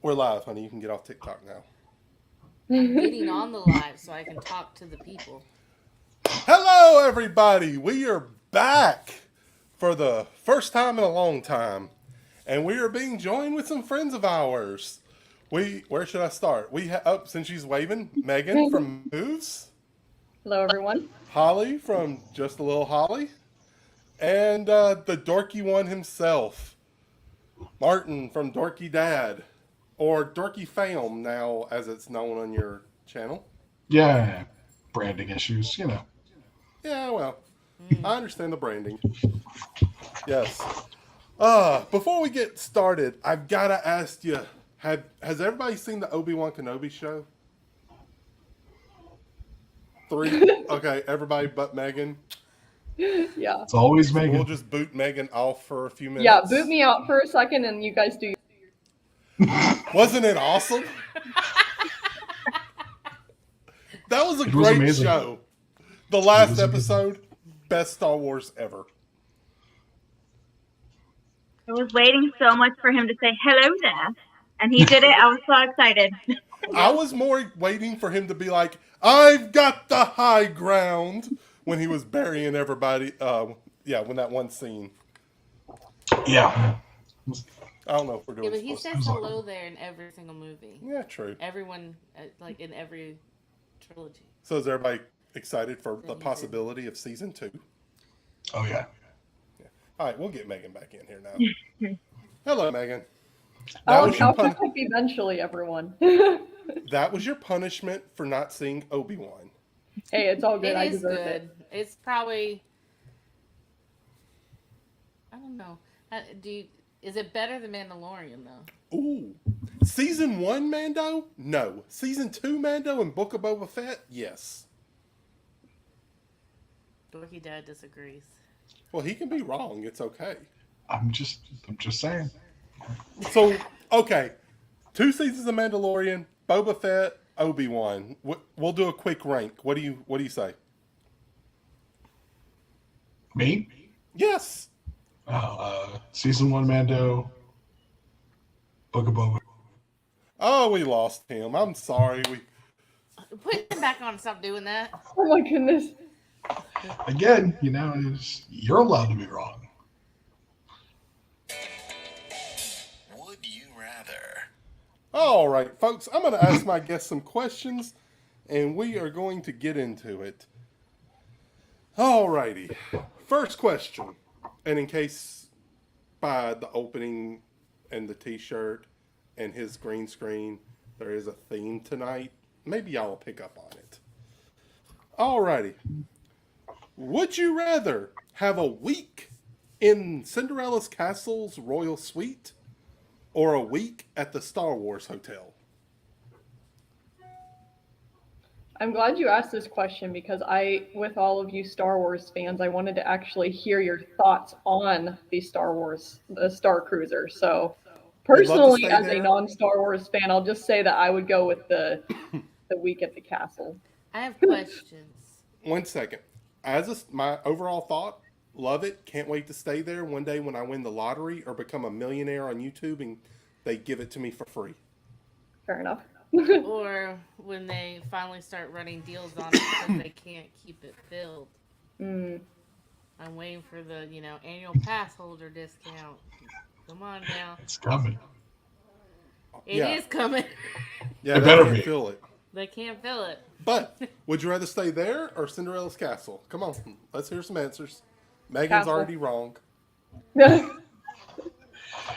We're live, honey. You can get off TikTok now. I'm getting on the live so I can talk to the people. Hello, everybody. We are back for the first time in a long time, and we are being joined with some friends of ours. Where should I start? Since she's waving, Megan from Moves, Hello, everyone. Holly from Just a Little Holly, and the dorky one himself, Martin from Dorky Dad, or Dorky Fam now, as it's known on your channel. Yeah, branding issues, you know. Yeah, well, I understand the branding. Yes. Before we get started, I've gotta ask you: has everybody seen the Obi-Wan Kenobi show? 3. Okay, everybody but Megan. Yeah. It's always We'll Megan. just boot Megan off for a few minutes. Yeah, boot me out for a second and you guys do. Wasn't it awesome? That was a It was great amazing. show. The last was amazing. episode, best Star Wars ever. I was waiting so much for him to say hello there, and he did it. I was so excited. I was more waiting for him to be like, "I've got the high ground," when he was burying everybody. When that one scene. Yeah. I don't know if we're doing. Yeah, but he supposed says hello there in every single movie. Yeah, true. Everyone, like in every trilogy. So is everybody excited for the Amazing. possibility of season 2? Oh, yeah. All right, we'll get Megan back in here now. Hello, Megan. I'll was your catch up eventually, everyone. That was your punishment for not seeing Obi-Wan. Hey, it's all good. It I is deserve good. it. It's probably. I don't know. Is it better than Mandalorian though? Ooh. Season 1 Mando? No. Season 2 Mando and Book of Boba Fett? Yes. Dorky Dad disagrees. Well, he can be wrong. It's okay. I'm just saying. So, okay. 2 seasons of Mandalorian, Boba Fett, Obi-Wan. We'll do a quick rank. What do you say? Me? Yes. Season 1 Mando, Book of Boba. Oh, we lost him. I'm sorry. Put him back on and stop doing that. Oh my goodness. Again, you're allowed to be wrong. Would you rather? All right, folks. I'm going to ask my guests some questions, and we are going to get into it. All righty. First question. And in case by the opening and the t-shirt and his green screen, there is a theme tonight, maybe y'all will pick up on it. All righty. Would you rather have a week in Cinderella's Castle's royal suite or a week at the Star Wars Hotel? I'm glad you asked this question because with all of you Star Wars fans, I wanted to actually hear your thoughts on the Star Cruiser. So, personally, stay as there. a non-Star Wars fan, I'll just say that I would go with the week at the castle. I have questions. 1 second. My overall thought, love it. Can't wait to stay there one day when I win the lottery or become a millionaire on YouTube and they give it to me for free. Fair enough. Or when they finally start running deals on it because they can't keep it filled. Mm. I'm waiting for the, annual pass holder discount. Come on now. It's coming. It is coming. Yeah, It they better can't be. feel it. They can't fill it. But would you rather stay there or Cinderella's Castle? Come on, let's hear some answers. Megan's Castle. already wrong. You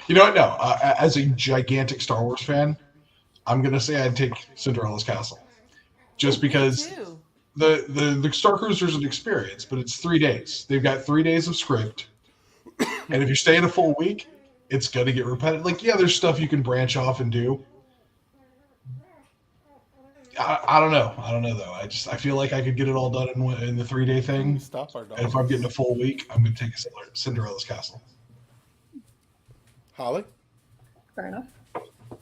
know what? No. As a gigantic Star Wars fan, I'm going to say I'd take Cinderella's Castle. Just because Too. the Star Cruiser is an experience, but it's 3 days. They've got 3 days of script. And if you're staying a full week, it's going to get repetitive. Like, yeah, there's stuff you can branch off and do. I don't know. I don't know, though. I feel like I could get it all done in the 3-day thing. Stop our dog. And if I'm getting a full week, I'm going to take Cinderella's Castle. Holly? Fair enough.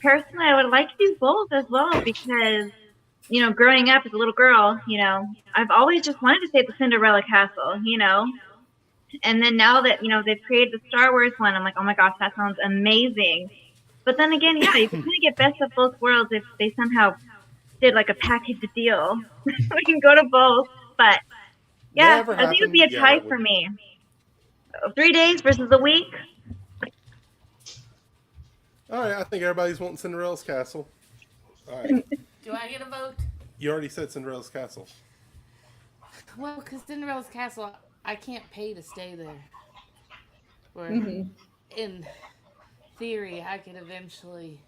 Personally, I would like to do both as well because growing up as a little girl, I've always just wanted to stay at the Cinderella Castle, And then now that, they've created the Star Wars one, I'm like, oh my gosh, that sounds amazing. But then again, yeah, you can kind of get best of both worlds if they somehow did like a package deal. We can go to both. But yeah, Never I think it would be a happened. Yeah, tie that would- for me. 3 days versus a week. All right, I think everybody's wanting Cinderella's Castle. All right. Do I get a vote? You already said Cinderella's Castle. Well, because Cinderella's Castle, I can't pay to stay there. Or Mhm. in theory, I could eventually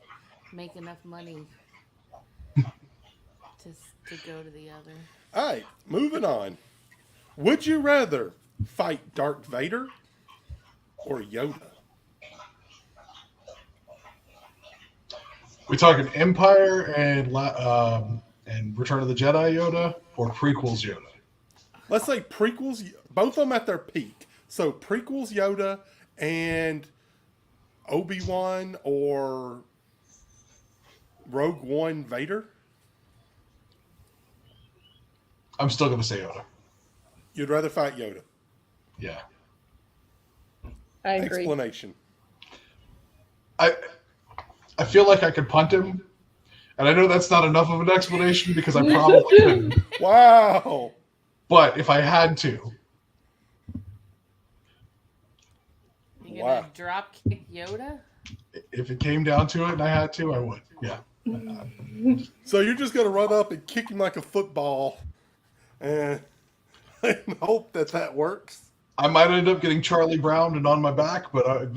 make enough money to go to the other. All right, moving on. Would you rather fight Darth Vader or Yoda? We talking Empire and Return of the Jedi Yoda or prequels Yoda? Let's say prequels, both of them at their peak. So prequels Yoda and Obi-Wan or Rogue One Vader. I'm still gonna say Yoda. You'd rather fight Yoda. Yeah. I agree. Explanation. I feel like I could punt him, and I know that's not enough of an explanation because I probably couldn't. Wow. But if I had to, You gonna Wow. drop kick Yoda? if it came down to it and I had to, I would. Yeah. So you're just gonna run up and kick him like a football, and hope that works. I might end up getting Charlie Brown and on my back, but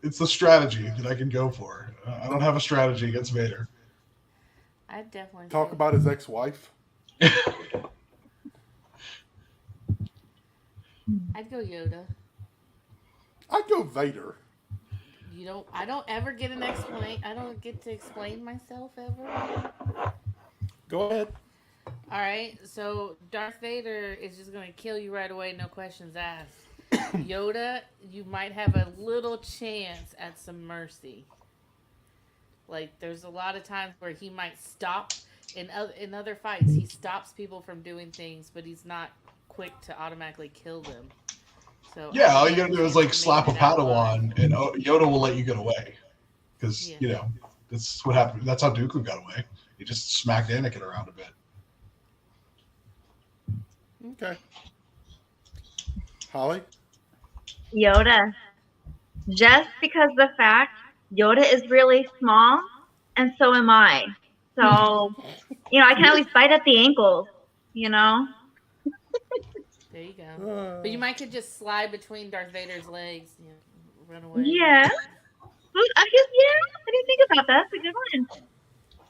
it's the strategy that I can go for. I don't have a strategy against Vader. I'd definitely Talk say- about his ex-wife. I'd go Yoda. I'd go Vader. I don't ever get I don't get to explain myself ever. Go ahead. All right, so Darth Vader is just going to kill you right away, no questions asked. Yoda, you might have a little chance at some mercy. Like, there's a lot of times where he might stop in other fights. He stops people from doing things, but he's not quick to automatically kill them. So Yeah, all I you gotta think do is they like can slap a make it out alive. Padawan, and Yoda will let you get away. Because Yeah. that's what happened. That's how Dooku got away. He just smacked Anakin around a bit. Okay. Holly? Yoda. Just because the fact Yoda is really small, and so am I. So, I can at least bite at the ankles, There you go. But you might could just slide between Darth Vader's legs, run away. Yeah. I guess, I didn't think about that. That's a good one.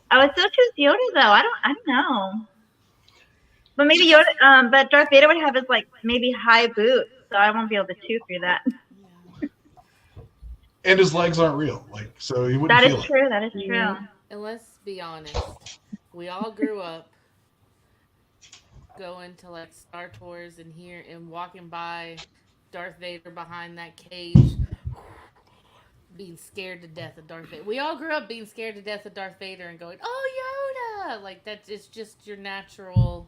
I would still choose Yoda, though. I don't know. But maybe Yoda, but Darth Vader would have his, maybe high boots, so I won't be able to chew through that. Yeah. And his legs aren't real, so he wouldn't That feel is it. true. That is true. And let's be honest, we all grew up going to Star Tours and walking by Darth Vader behind that cage, being scared to death of Darth Vader. We all grew up being scared to death of Darth Vader and going, "Oh, Yoda!" Like it's just your natural.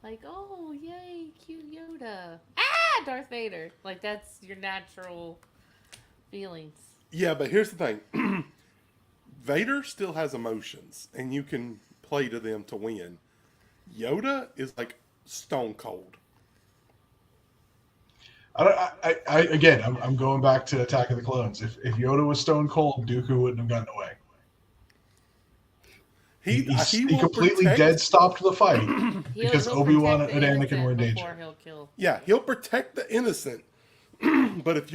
Like, oh, yay, cute Yoda. Ah, Darth Vader. Like, that's your natural feelings. Yeah, but here's the thing. Vader still has emotions, and you can play to them to win. Yoda is like stone cold. I'm going back to Attack of the Clones. If Yoda was stone cold, Dooku wouldn't have gotten away. He will completely protect- dead stopped the fight because He'll Obi-Wan protect and the Anakin innocent were in before danger. he'll kill. Yeah, he'll protect the innocent. But if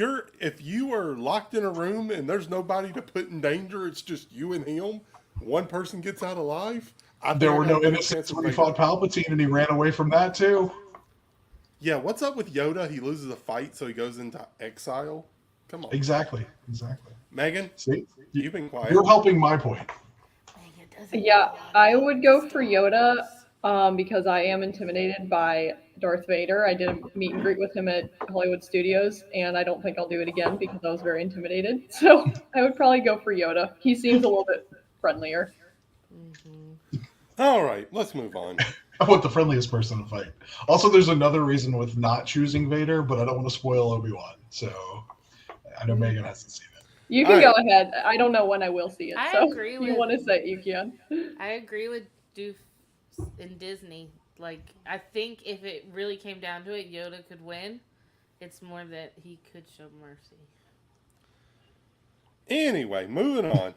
you are locked in a room and there's nobody to put in danger, it's just you and him. One person gets out alive. There were no innocent innocents when he fought Palpatine, and he ran away from that too. Yeah, what's up with Yoda? He loses a fight, so he goes into exile. Come on, Exactly. Megan, See, you've been quiet. you're helping my point. Dang, it doesn't Yeah, really I would go for Yoda because I am intimidated by Darth Vader. I did a meet and greet with him at Hollywood Studios, and I don't think I'll do it again because I was very intimidated. So I would probably go for Yoda. He seems a little bit friendlier. Mhm. All right, let's move on. I want the friendliest person to fight. Also, there's another reason with not choosing Vader, but I don't want to spoil Obi-Wan. So I know Megan hasn't seen it. You can All go right. ahead. I don't know when I will see it. I So agree if you with- want to say it, you can. I agree with Doof in Disney. Like, I think if it really came down to it, Yoda could win. It's more that he could show mercy. Anyway, moving on.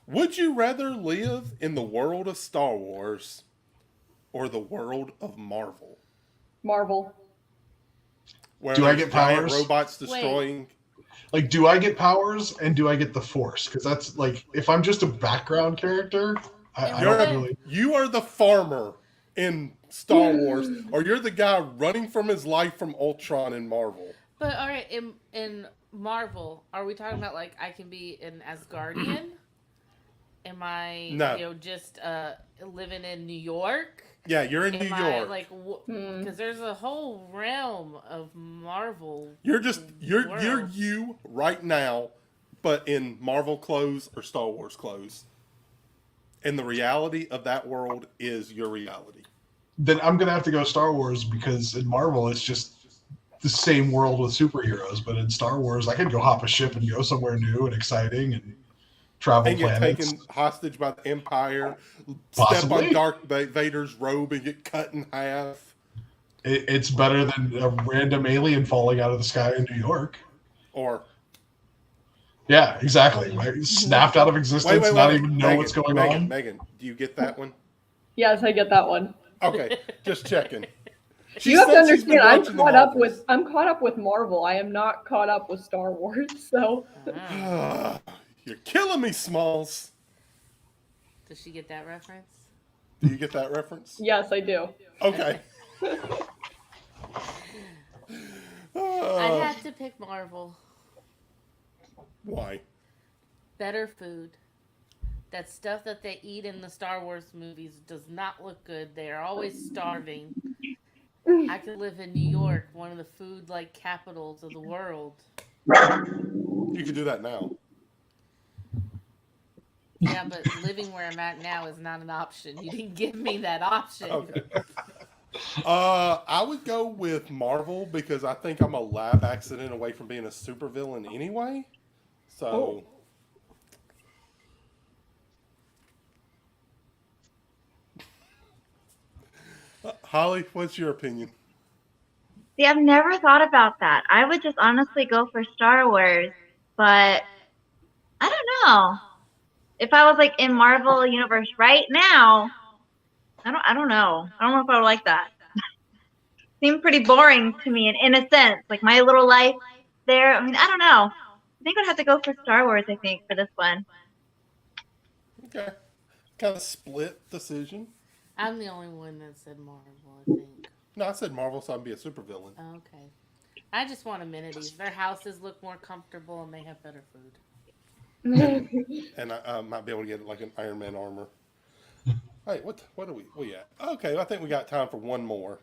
Would you rather live in the world of Star Wars or the world of Marvel? Marvel. Where Do I there's get giant powers? robots destroying? Like, do I get powers and do I get the Force? Because that's like, if I'm just a background character, I You're don't really. You are the farmer in Star Wars, or you're the guy running from his life from Ultron in Marvel. But all right, in Marvel, are we talking about like I can be an Asgardian? Am I No. just living in New York? Yeah, you're in Am New I York. like because there's a whole realm of Marvel. You're you're worlds. you right now, but in Marvel clothes or Star Wars clothes. And the reality of that world is your reality. Then I'm gonna have to go Star Wars because in Marvel it's just the same world with superheroes, but in Star Wars I could go hop a ship and go somewhere new and exciting and travel And get planets. taken hostage by the Empire, Possibly. step on Darth Vader's robe and get cut in half. It's better than a random alien falling out of the sky in New York. Or Yeah, exactly. Right? Snapped out of existence, not even know what's going on. Megan, do you get that one? Yes, I get that one. Okay, just checking. She You have to said she's been understand. watching the Marvels. I'm caught up with Marvel. I am not caught up with Star Wars. So Ah, You're killing me, Smalls. does she get that reference? Do you get that reference? yes, I do. Okay. I'd have to pick Marvel. Why? Better food. That stuff that they eat in the Star Wars movies does not look good. They are always starving. I could live in New York, one of the food like capitals of the world. You could do that now. Yeah, but living where I'm at now is not an option. You didn't give me that option. Okay. I would go with Marvel because I think I'm a lab accident away from being a supervillain anyway. So. Holly, what's your opinion? See, I've never thought about that. I would just honestly go for Star Wars, but I don't know. If I was like in Marvel universe right now, I don't know. I don't know if I would like that. Seemed pretty boring to me in a sense. Like my little life there. I mean, I don't know. I think I'd have to go for Star Wars, I think, for this one. Okay. Kind of split decision. I'm the only one that said Marvel, I think. No, I said Marvel, so I'd be a supervillain. Okay. I just want amenities. Their houses look more comfortable and they have better food. And I might be able to get like an Iron Man armor. Hey, what are we at? Okay, I think we got time for one more.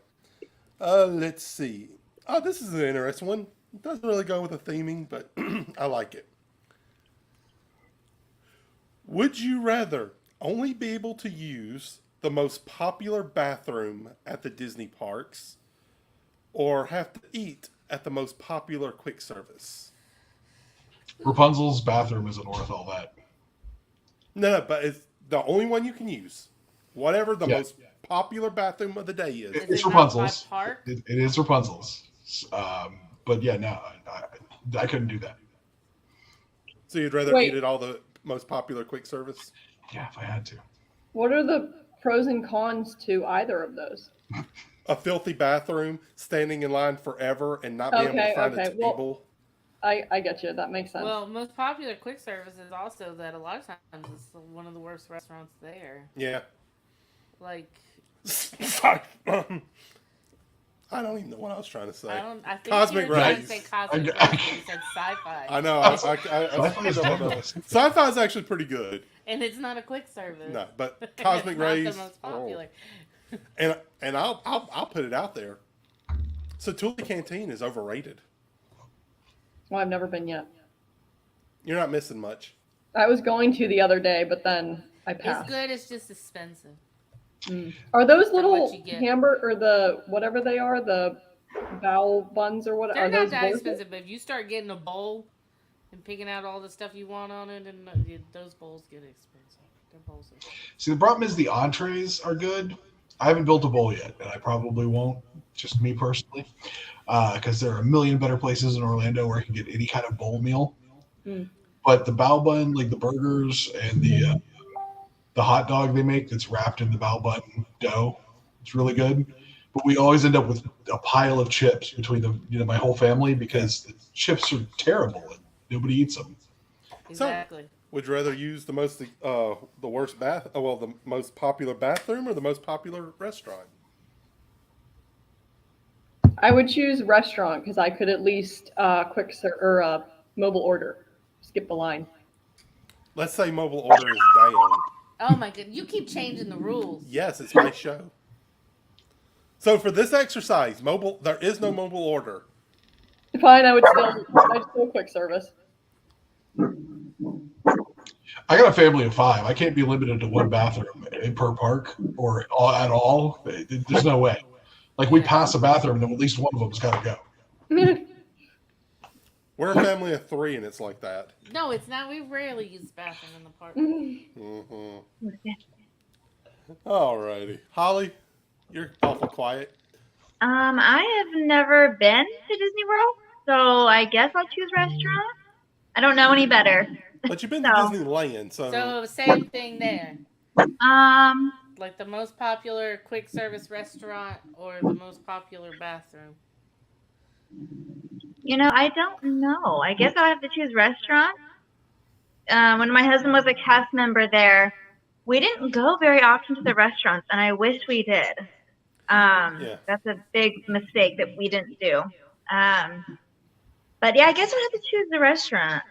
Let's see. Oh, this is an interesting one. It doesn't really go with the theming, but I like it. Would you rather only be able to use the most popular bathroom at the Disney parks or have to eat at the most popular quick service? Rapunzel's bathroom isn't worth all that. No, but it's the only one you can use. Whatever the Yeah. most popular bathroom of the day is. Is It's it not by Rapunzel's. park? It is Rapunzel's. But yeah, no, I couldn't do that. So you'd rather Wait. eat at all the most popular quick service? Yeah, if I had to. What are the pros and cons to either of those? A filthy bathroom, standing in line forever and not being able Okay, to find a okay, well- table. I get you. That makes sense. Well, most popular quick service is also that a lot of times it's one of the worst restaurants there. Yeah. Like, Sorry. I don't even know what I was trying to say. I think Cosmic you were trying to Rays. say cosmic I- rays, but you said sci-fi. I know. Sci-fi is don't know. definitely- Sci-fi is actually pretty good. And it's not a quick service. No, but It's Cosmic not Rays. the most popular. And I'll put it out there. Satuli Canteen is overrated. Well, I've never been yet. You're not missing much. I was going to the other day, but then I It's passed. good. It's just expensive. Are those For little what you get. hamburger or the whatever they are, the bow buns or what? They're Are not those that worth it? expensive, but if you start getting a bowl and picking out all the stuff you want on it, and those bowls get expensive. Their bowls are. See, the problem is the entrees are good. I haven't built a bowl yet, and I probably won't. Just me personally, because there are a million better places in Orlando where I can get any kind of bowl meal. Mm. But the bao bun, like the burgers and the hot dog they make that's wrapped in the bao bun dough, it's really good. But we always end up with a pile of chips between my whole family because the chips are terrible and nobody eats them. Exactly. Would you rather use the most the most popular bathroom or the most popular restaurant? I would choose restaurant because I could at least mobile order, skip the line. Let's say mobile order is down. Oh my god, you keep changing the rules. Yes, it's my show. So for this exercise, there is no mobile order. Fine, I'd still quick service. I got a family of 5. I can't be limited to one bathroom per park or at all. There's no way. Like we pass a bathroom, then at least one of them's got to go. We're a family of 3, and it's like that. No, it's not. We rarely use the bathroom in the park. Mm-hmm. All righty. Holly, you're awful quiet. I have never been to Disney World, so I guess I'll choose restaurant. I don't know any better. But you've been to So- Disneyland, so So same thing there. Like the most popular quick service restaurant or the most popular bathroom. I don't know. I guess I'll have to choose restaurant. When my husband was a cast member there, we didn't go very often to the restaurants, and I wish we did. Yeah. That's a big mistake that we didn't do. But yeah, I guess I'd have to choose the restaurant.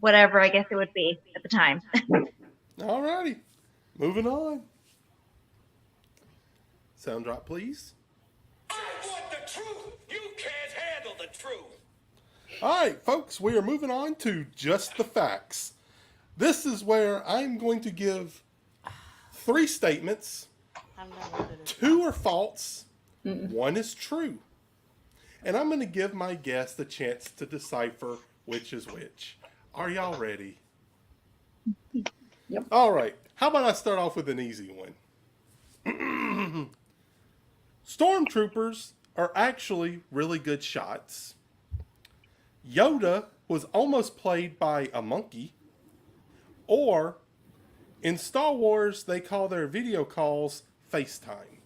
Whatever I guess it would be at the time. all righty. Moving on. Sound drop, please. I want the truth. You can't handle the truth. All right, folks, we are moving on to just the facts. This is where I'm going to give 3 statements. I'm not good at it. 2 are false, 1 is true. And I'm going to give my guest the chance to decipher which is which. Are y'all ready? Yep. All right. How about I start off with an easy one? Stormtroopers are actually really good shots. Yoda was almost played by a monkey. Or in Star Wars, they call their video calls FaceTime.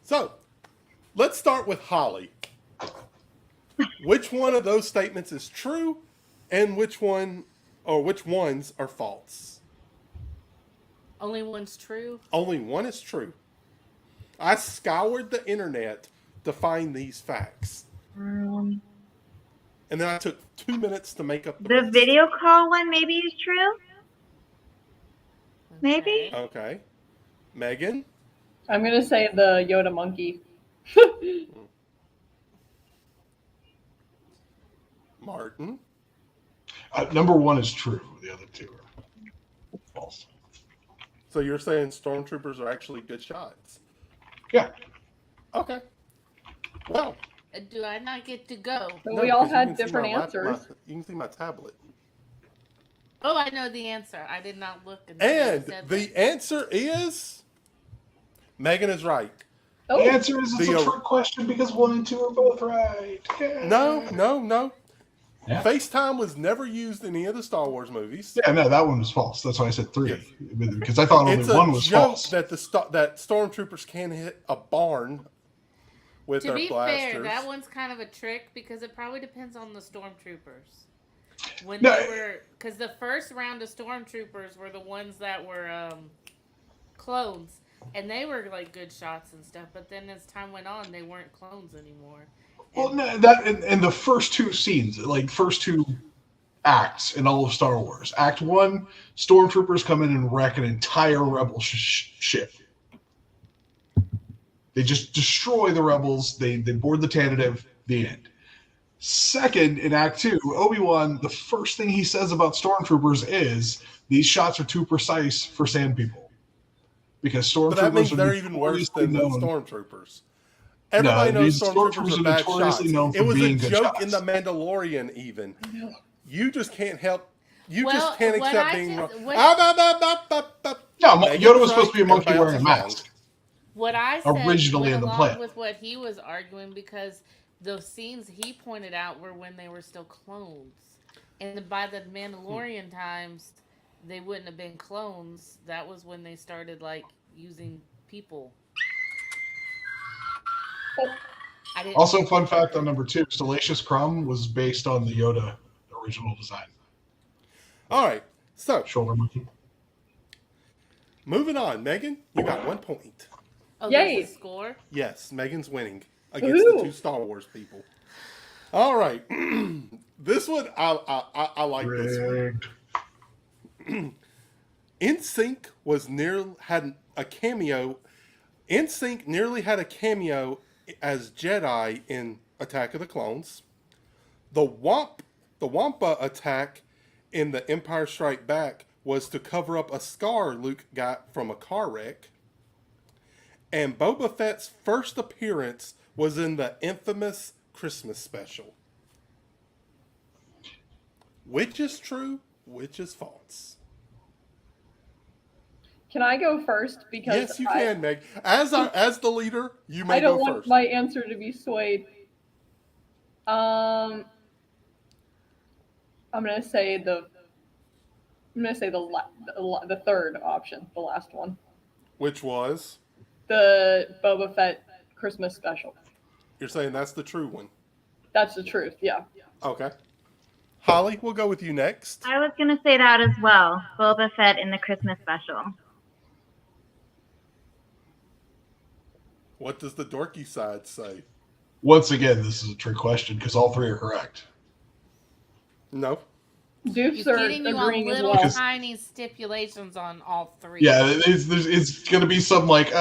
So, let's start with Holly. Which one of those statements is true and which ones are false? Only one's true. Only one is true. I scoured the internet to find these facts. And then I took 2 minutes to make up The list. video call one maybe is true. Maybe. Okay. Megan? I'm gonna say the Yoda monkey. Martin? Number 1 is true. The other 2 are false. So you're saying stormtroopers are actually good shots? Yeah. Okay. Well, Do I not get to go? But no, we all because you had can see different my answers. you can see my tablet. Oh, I know the answer. I did not look. Until you And said the that. answer is Megan is right. Oh, The answer is it's The- a trick question because 1 and 2 are both right. Yeah. No. Yeah. FaceTime was never used in any of the Star Wars movies. Yeah, no, that one was false. That's why I said 3 Yes. because I thought It's only a 1 was joke false. that that stormtroopers can hit a barn with To their be blasters. fair, that one's kind of a trick because it probably depends on the stormtroopers. When No. they were, because the first round of stormtroopers were the ones that were clones, and they were like good shots and stuff. But then as time went on, they weren't clones anymore. Well, no, that and the first 2 scenes, like first 2 acts in all of Star Wars. Act 1, stormtroopers come in and wreck an entire rebel ship. They just destroy the rebels. They board the tentative. The end. Second, in Act 2, Obi-Wan, the first thing he says about stormtroopers is these shots are too precise for sand people. Because But that means stormtroopers are they're even worse notoriously than the known. stormtroopers. Everybody knows these stormtroopers are bad notoriously shots. known for It was a being good joke in shots. The Mandalorian, even. You just can't help. You Well, just can't what accept I being just- wrong. what- No, Megan's Yoda was supposed right, to be a monkey everybody wearing a else mask. What I said Originally went in the along plan. with what he was arguing because the scenes he pointed out were when they were still clones, and by the Mandalorian times, they wouldn't have been clones. That was when they started like using people. I didn't. Also, fun fact on number 2, Salacious Crumb was based on the Yoda original design. All right. So, Shoulder monkey. moving on. Megan, you got 1 point. Oh, Yay. there's a score. Yes, Megan's winning against Woohoo. the 2 Star Wars people. All right. This one, I like this one. Rigged. NSYNC had a cameo. NSYNC nearly had a cameo as Jedi in Attack of the Clones. The Wampa attack in The Empire Strike Back was to cover up a scar Luke got from a car wreck. And Boba Fett's first appearance was in the infamous Christmas special. Which is true? Which is false? Can I go first? Because Yes, you can, Meg. As the leader, you may I don't go want first. my answer to be swayed. I'm gonna say the third option, the last one, Which was? the Boba Fett Christmas special. You're saying that's the true one. That's the truth. Yeah. Okay. Holly, we'll go with you next. I was gonna say that as well. Boba Fett in the Christmas special. What does the dorky side say? Once again, this is a trick question because all 3 are correct. No. He's Doofs are getting you on agreeing as little well. tiny stipulations on all 3. Yeah, it's going to be some like,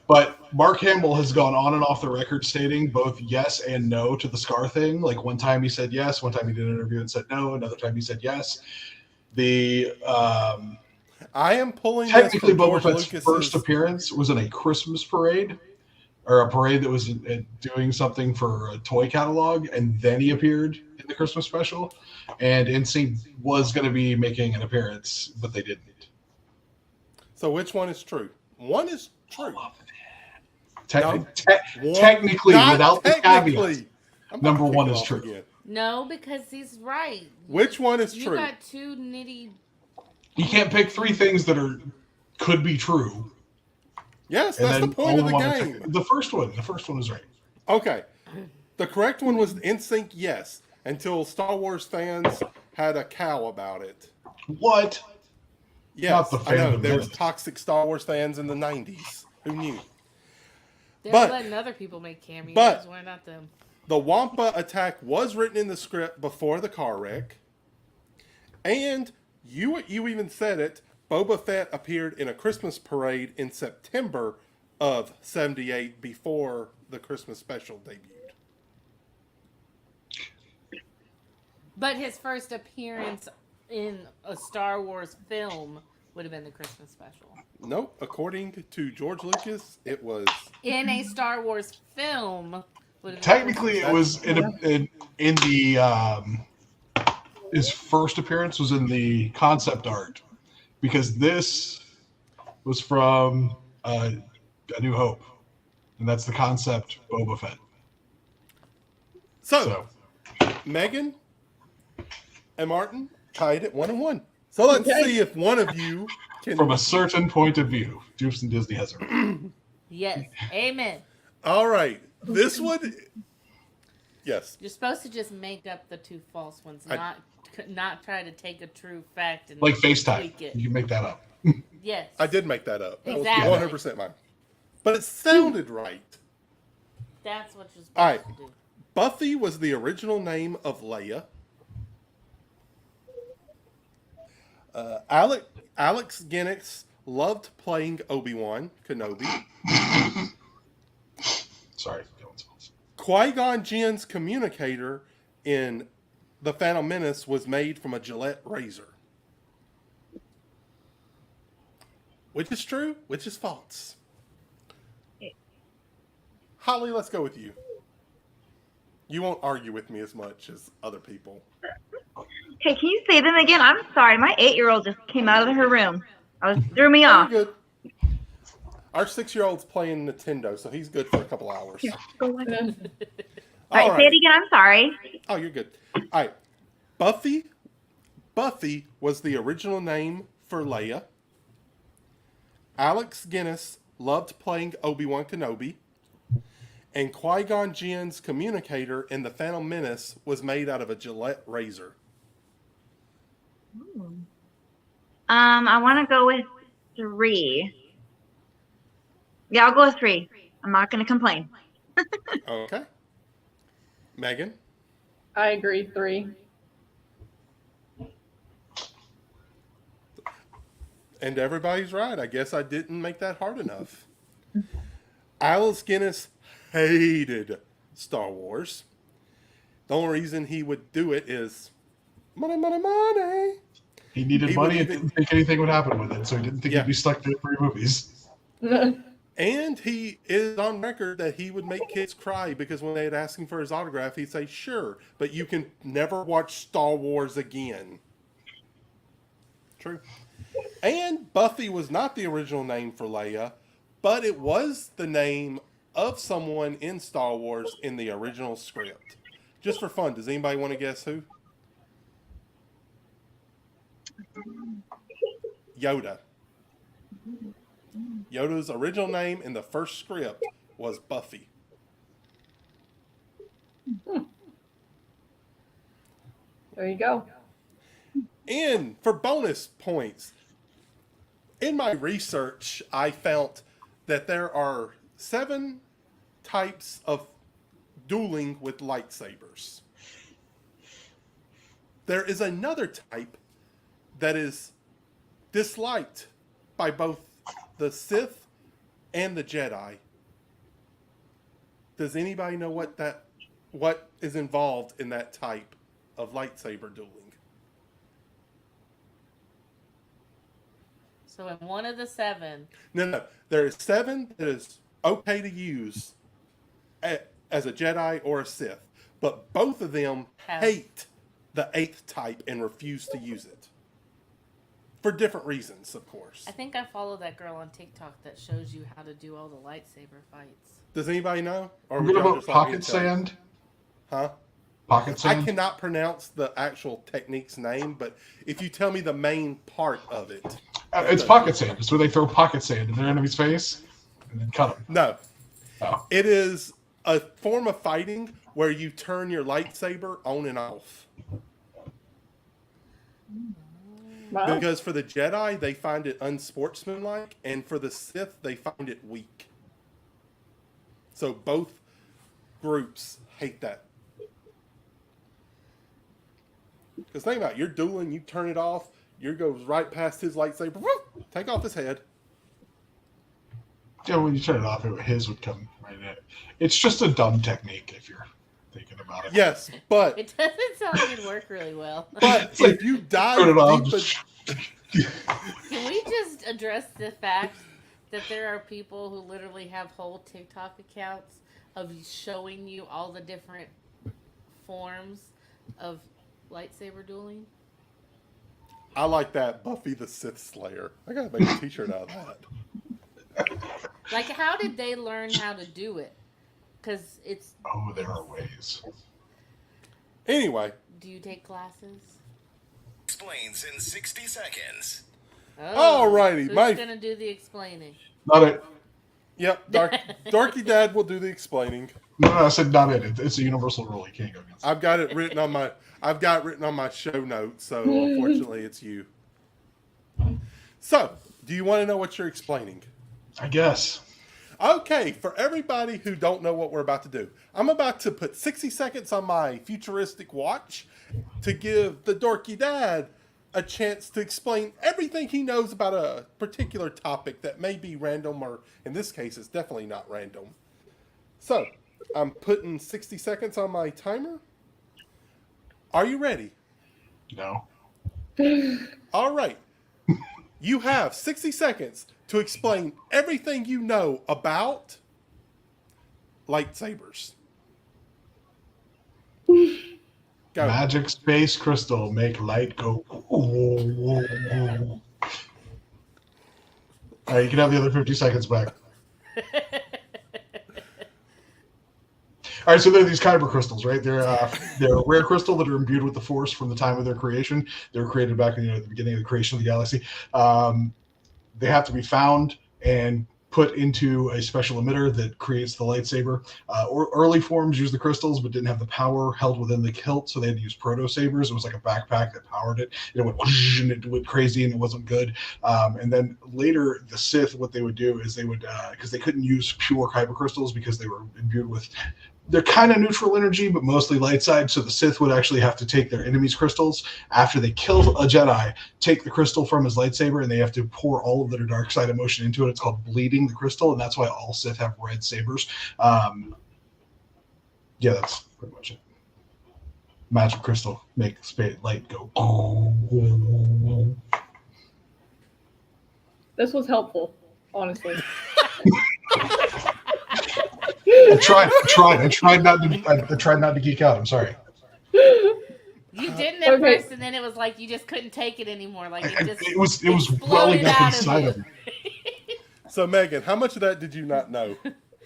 but Mark Hamill has gone on and off the record stating both yes and no to the Scar thing. Like one time he said yes, one time he did an interview and said no, another time he said yes. I am pulling Technically, this from Boba George Fett's Lucas's. first appearance was in a Christmas parade, or a parade that was doing something for a toy catalog, and then he appeared in the Christmas special. And NSYNC was going to be making an appearance, but they didn't. So which one is true? One is true. Technically, Not without the technically. caveat, I'm about number to kick one it is off true. again. No, because he's right. Which one is You true? got 2 nitty. You can't pick 3 things that could be true. Yes, And that's the then point of only the one game. The first one is right. Okay. The correct one was NSYNC, yes, until Star Wars fans had a cow about it. What? Yes, Not the I know. fandom There was that- toxic Star Wars fans in the 90s. Who knew? They're But- letting other people make cameos. but- Why not them? The Wampa attack was written in the script before the car wreck. And you even said it, Boba Fett appeared in a Christmas parade in September of 78 before the Christmas special debuted. But his first appearance in a Star Wars film would have been the Christmas special. Nope, according to George Lucas, it was. In a Star Wars film would have been Technically, it was in the his first appearance was in the concept art, because this was from A New Hope, and that's the concept Boba Fett. So, Megan and Martin tied at 1-1. So let's Okay. see if one of you can. From a certain point of view, Dupes and Disney has it. Yes. Amen. All right, this one. Yes. You're supposed to just make up the 2 false ones, not try to take a true fact and Like FaceTime, tweak it. you can make that up. Yes. I did make that up. That Exactly. was 100% mine. But it sounded right. That's what you're supposed All right. to do. Buffy was the original name of Leia. Alex Guinness loved playing Obi-Wan Kenobi. Sorry. Qui-Gon Jinn's communicator in The Phantom Menace was made from a Gillette razor. Which is true, which is false. Holly, let's go with you. You won't argue with me as much as other people. Okay, can you say them again? I'm sorry, my 8-year-old just came out of her room. Threw me You're off. good. Our 6-year-old's playing Nintendo, so he's good for a couple hours. All right, say All it again. I'm sorry. Oh, you're good. All right. Buffy. Buffy was the original name for Leia. Alex Guinness loved playing Obi-Wan Kenobi. And Qui-Gon Jinn's communicator in The Phantom Menace was made out of a Gillette razor. I want to go with 3. Yeah, I'll go with 3. I'm not going to complain. Okay. Megan? I agree, 3. And everybody's right. I guess I didn't make that hard enough. Alex Guinness hated Star Wars. The only reason he would do it is money, money, money. He needed He money would and didn't think anything would happen with it, so he didn't think Yeah. he'd be stuck doing 3 movies. And he is on record that he would make kids cry because when they'd ask him for his autograph, he'd say, sure, but you can never watch Star Wars again. True. And Buffy was not the original name for Leia, but it was the name of someone in Star Wars in the original script. Just for fun, does anybody want to guess who? Yoda. Yoda's original name in the first script was Buffy. There you go. And for bonus points, in my research, I found that there are 7 types of dueling with lightsabers. There is another type that is disliked by both the Sith and the Jedi. Does anybody know what is involved in that type of lightsaber dueling? So in one of the 7, No. There is 7 that is okay to use as a Jedi or a Sith, but both of them hate the 8th type and refuse to use it. For different reasons, of course. I think I follow that girl on TikTok that shows you how to do all the lightsaber fights. Does anybody know? Or I'm would going y'all to just vote like me Pocket to tell you? Sand. Huh? Pocket I Sand. cannot pronounce the actual technique's name, but if you tell me the main part of it. It's Pocket Sand. It's where they throw pocket sand in their enemy's face and then cut them. No. Oh. It is a form of fighting where you turn your lightsaber on and off. Wow. Because for the Jedi, they find it unsportsmanlike, and for the Sith, they find it weak. So both groups hate that. Because think about it, you're dueling, you turn it off, yours goes right past his lightsaber, whoop, take off his head. Yeah, when you turn it off, his would come right in it. It's just a dumb technique if you're thinking about it. Yes, but It doesn't sound like it'd work really well. if you dive Turn it off. deep, Just... Can we just address the fact that there are people who literally have whole TikTok accounts of showing you all the different forms of lightsaber dueling? I like that Buffy the Sith Slayer. I gotta make a t-shirt out of that. Like, how did they learn how to do it? Because it's. Oh, there are ways. Anyway, Do you take classes? Explains in 60 seconds. Alrighty, Who's my- gonna do the explaining? Not it. yep, Darky Dad will do the explaining. No, I said not it. It's a universal rule. You can't go against it. I've got it written on my show notes, so unfortunately it's you. So, do you want to know what you're explaining? I guess. Okay, for everybody who don't know what we're about to do, I'm about to put 60 seconds on my futuristic watch to give the Dorky Dad a chance to explain everything he knows about a particular topic that may be random, or in this case, it's definitely not random. So, I'm putting 60 seconds on my timer. Are you ready? No. All right. You have 60 seconds to explain everything you know about lightsabers. Go. Magic space crystal make light go. All right, you can have the other 50 seconds back. All right, so they're these kyber crystals, right? They're a rare crystal that are imbued with the Force from the time of their creation. They were created back at the beginning of the creation of the galaxy. They have to be found and put into a special emitter that creates the lightsaber. Early forms used the crystals, but didn't have the power held within the hilt, so they had to use proto sabers. It was like a backpack that powered it. And it went whoosh, and it went crazy, and it wasn't good. And then later, the Sith, what they would do is they would, because they couldn't use pure kyber crystals because they were imbued with. They're kind of neutral energy, but mostly light side. So the Sith would actually have to take their enemy's crystals after they kill a Jedi, take the crystal from his lightsaber, and they have to pour all of their dark side emotion into it. It's called bleeding the crystal, and that's why all Sith have red sabers. Yeah, that's pretty much it. Magic crystal make light go. This was helpful, honestly. I tried not to geek out. I'm sorry. You didn't at Okay. first, and then it was like you just couldn't take it anymore. Like It was exploded welling up out of inside you. of me. So, Megan, how much of that did you not know?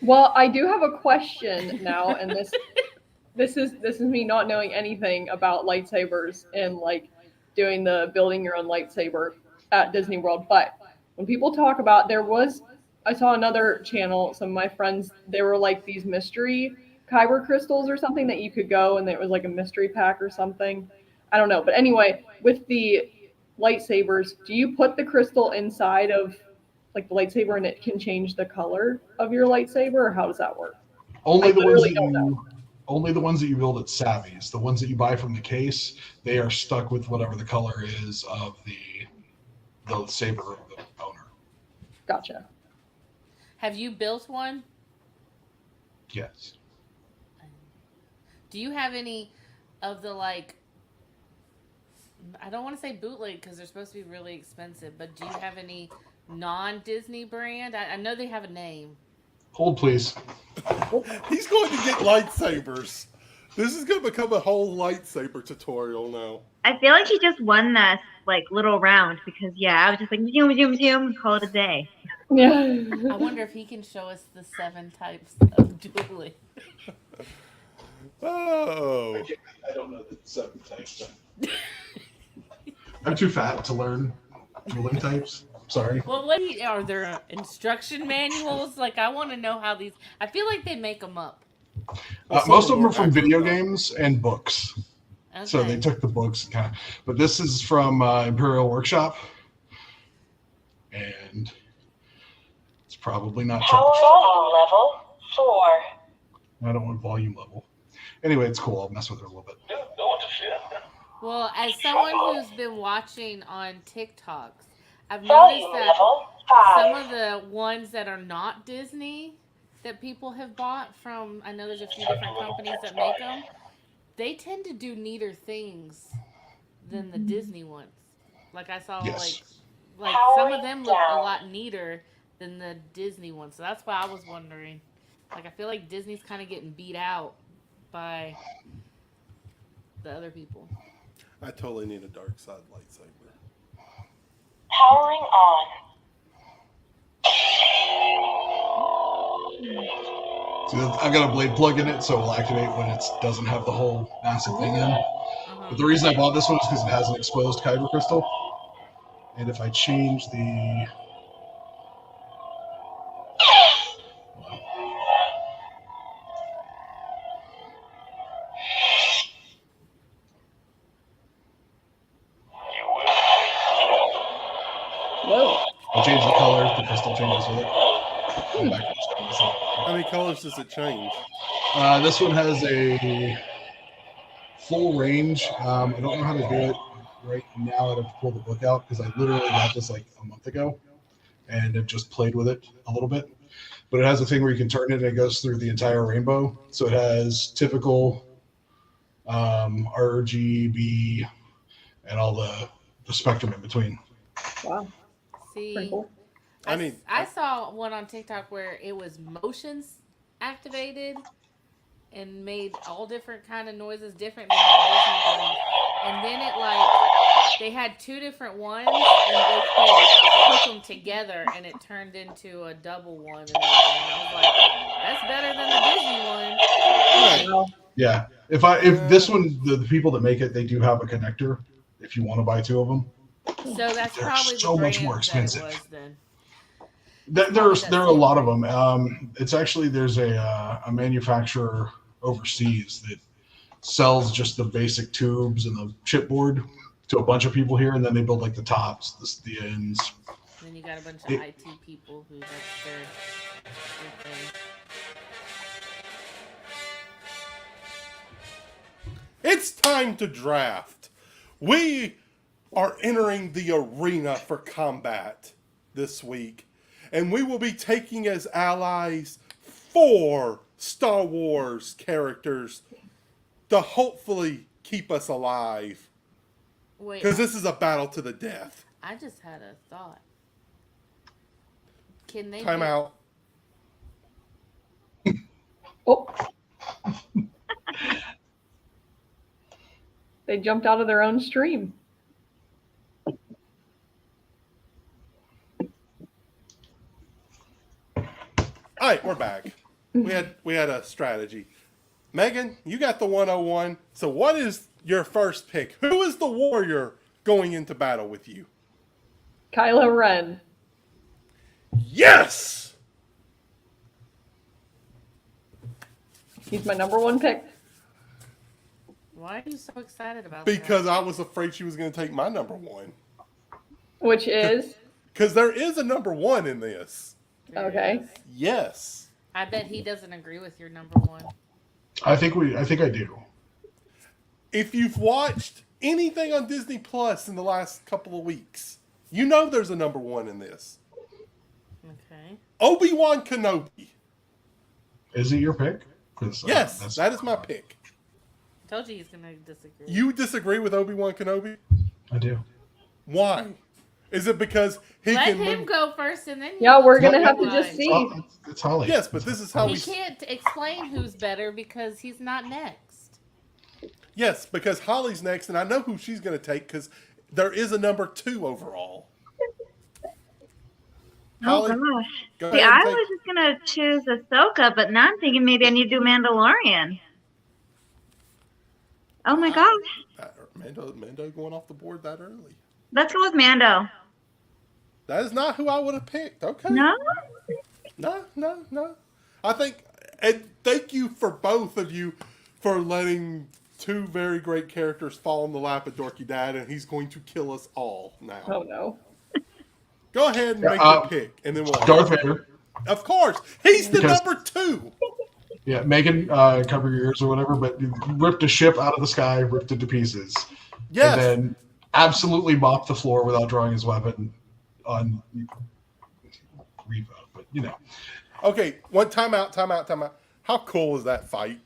Well, I do have a question now, and this is me not knowing anything about lightsabers and like doing the building your own lightsaber at Disney World. But when people talk about, I saw another channel, some of my friends, they were like these mystery kyber crystals or something that you could go, and it was like a mystery pack or something. I don't know. But anyway, with the lightsabers, do you put the crystal inside of like the lightsaber and it can change the color of your lightsaber, or how does that work? Only I the ones literally that don't know. only the ones that you build at Savvy's. The ones that you buy from the case, they are stuck with whatever the color is of the saber of the owner. Gotcha. Have you built one? Yes. Do you have any of the like? I don't want to say bootleg because they're supposed to be really expensive, but do you have any non-Disney brand? I know they have a name. Hold, please. He's going to get lightsabers. This is going to become a whole lightsaber tutorial now. I feel like he just won that like little round because I was just like zoom, zoom, zoom, call it a day. Yeah. I wonder if he can show us the 7 types of dueling. Oh. I don't know the 7 types. I'm too fat to learn dueling types. Sorry. Well, are there instruction manuals? Like, I want to know how these. I feel like they make them up. Most of them are from video games and books. Okay. So they took the books and kind of. But this is from Imperial Workshop. And it's probably not. Volume level 4. I don't want volume level. Anyway, it's cool. I'll mess with her a little bit. Well, as someone who's been watching on TikToks, I've noticed Volume that level some 5. of the ones that are not Disney that people have bought from, I know there's a few different companies that make them, they tend to do neater things than the Disney ones. Like I saw, Yes. like some of them look a lot neater than the Disney ones. So that's why I was wondering. Like I feel like Disney's kind of getting beat out by the other people. I totally need a dark side lightsaber. Powering on. See, I've got a blade plug in it, so it will activate when it doesn't have the whole massive thing in. But the reason I bought this one is because it has an exposed kyber crystal. And if I change the... Whoa. I change the color, the crystal changes with it. Go back to the start of this one. How many colors does it change? This one has a full range. I don't know how to do it right now. I'd have to pull the book out because I literally got this like a month ago and have just played with it a little bit. But it has a thing where you can turn it and it goes through the entire rainbow. So it has typical RGB, and all the spectrum in between. Wow, pretty See, cool. I mean, I saw one on TikTok where it was motions activated and made all different kind of noises different than the Disney ones. And then it they had two different ones and they could hook them together and it turned into a double one and everything. And I was like, that's better than the Disney one. right. Wow. Yeah. If this one, the people that make it, they do have a connector. If you want to buy two of them, So that's They're probably so the much brand more expensive. that it was then. there are a lot of them. It's actually there's a manufacturer overseas that sells just the basic tubes and the chipboard to a bunch of people here, and then they build like the tops, the ends. And then you got a bunch of IT people who that's their thing. It's time to draft. We are entering the arena for combat this week, and we will be taking as allies 4 Star Wars characters to hopefully keep us alive. Wait, Because this is a battle to the death. I just had a thought. Can they Time be- out. Oh. They jumped out of their own stream. All right, we're back. We had a strategy. Megan, you got the 101. So what is your first pick? Who is the warrior going into battle with you? Kylo Ren. Yes! He's my number 1 pick. Why are you so excited about Because I was afraid she was going to take my number 1. Which is Because there is a number 1 in this. that? okay. Yes. I bet he doesn't agree with your number 1. I think I do. If you've watched anything on Disney Plus in the last couple of weeks, you know there's a number 1 in this. Okay. Obi-Wan Kenobi. Is it your pick? 'Cause, Yes, that is my pick. Told you he's gonna disagree. You disagree with Obi-Wan Kenobi? I do. Why? Is it because he Let can him move? go first, and then Yeah, we're No, gonna no, have to no, just no. see. It's Holly. Yes, but this is how He we. can't explain who's better because he's not next. Yes, because Holly's next, and I know who she's going to take because there is a number 2 overall. Oh Holly, gosh. go See, ahead I and take. was just gonna choose Ahsoka, but now I'm thinking maybe I need to do Mandalorian. Oh my gosh. Mando going off the board that early. Let's go with Mando. That is not who I would have picked. Okay. No? No. I think, and thank you for both of you for letting 2 very great characters fall in the lap of Dorky Dad, and he's going to kill us all now. Oh no. Go ahead and make your pick, and then we'll. Darth Vader. Of course, he's the Because- number 2. Yeah, Megan, cover your ears or whatever, but ripped a ship out of the sky, ripped it to pieces, Yes. and then absolutely mopped the floor without drawing his weapon on Reva. But Okay, one time out. How cool was that fight?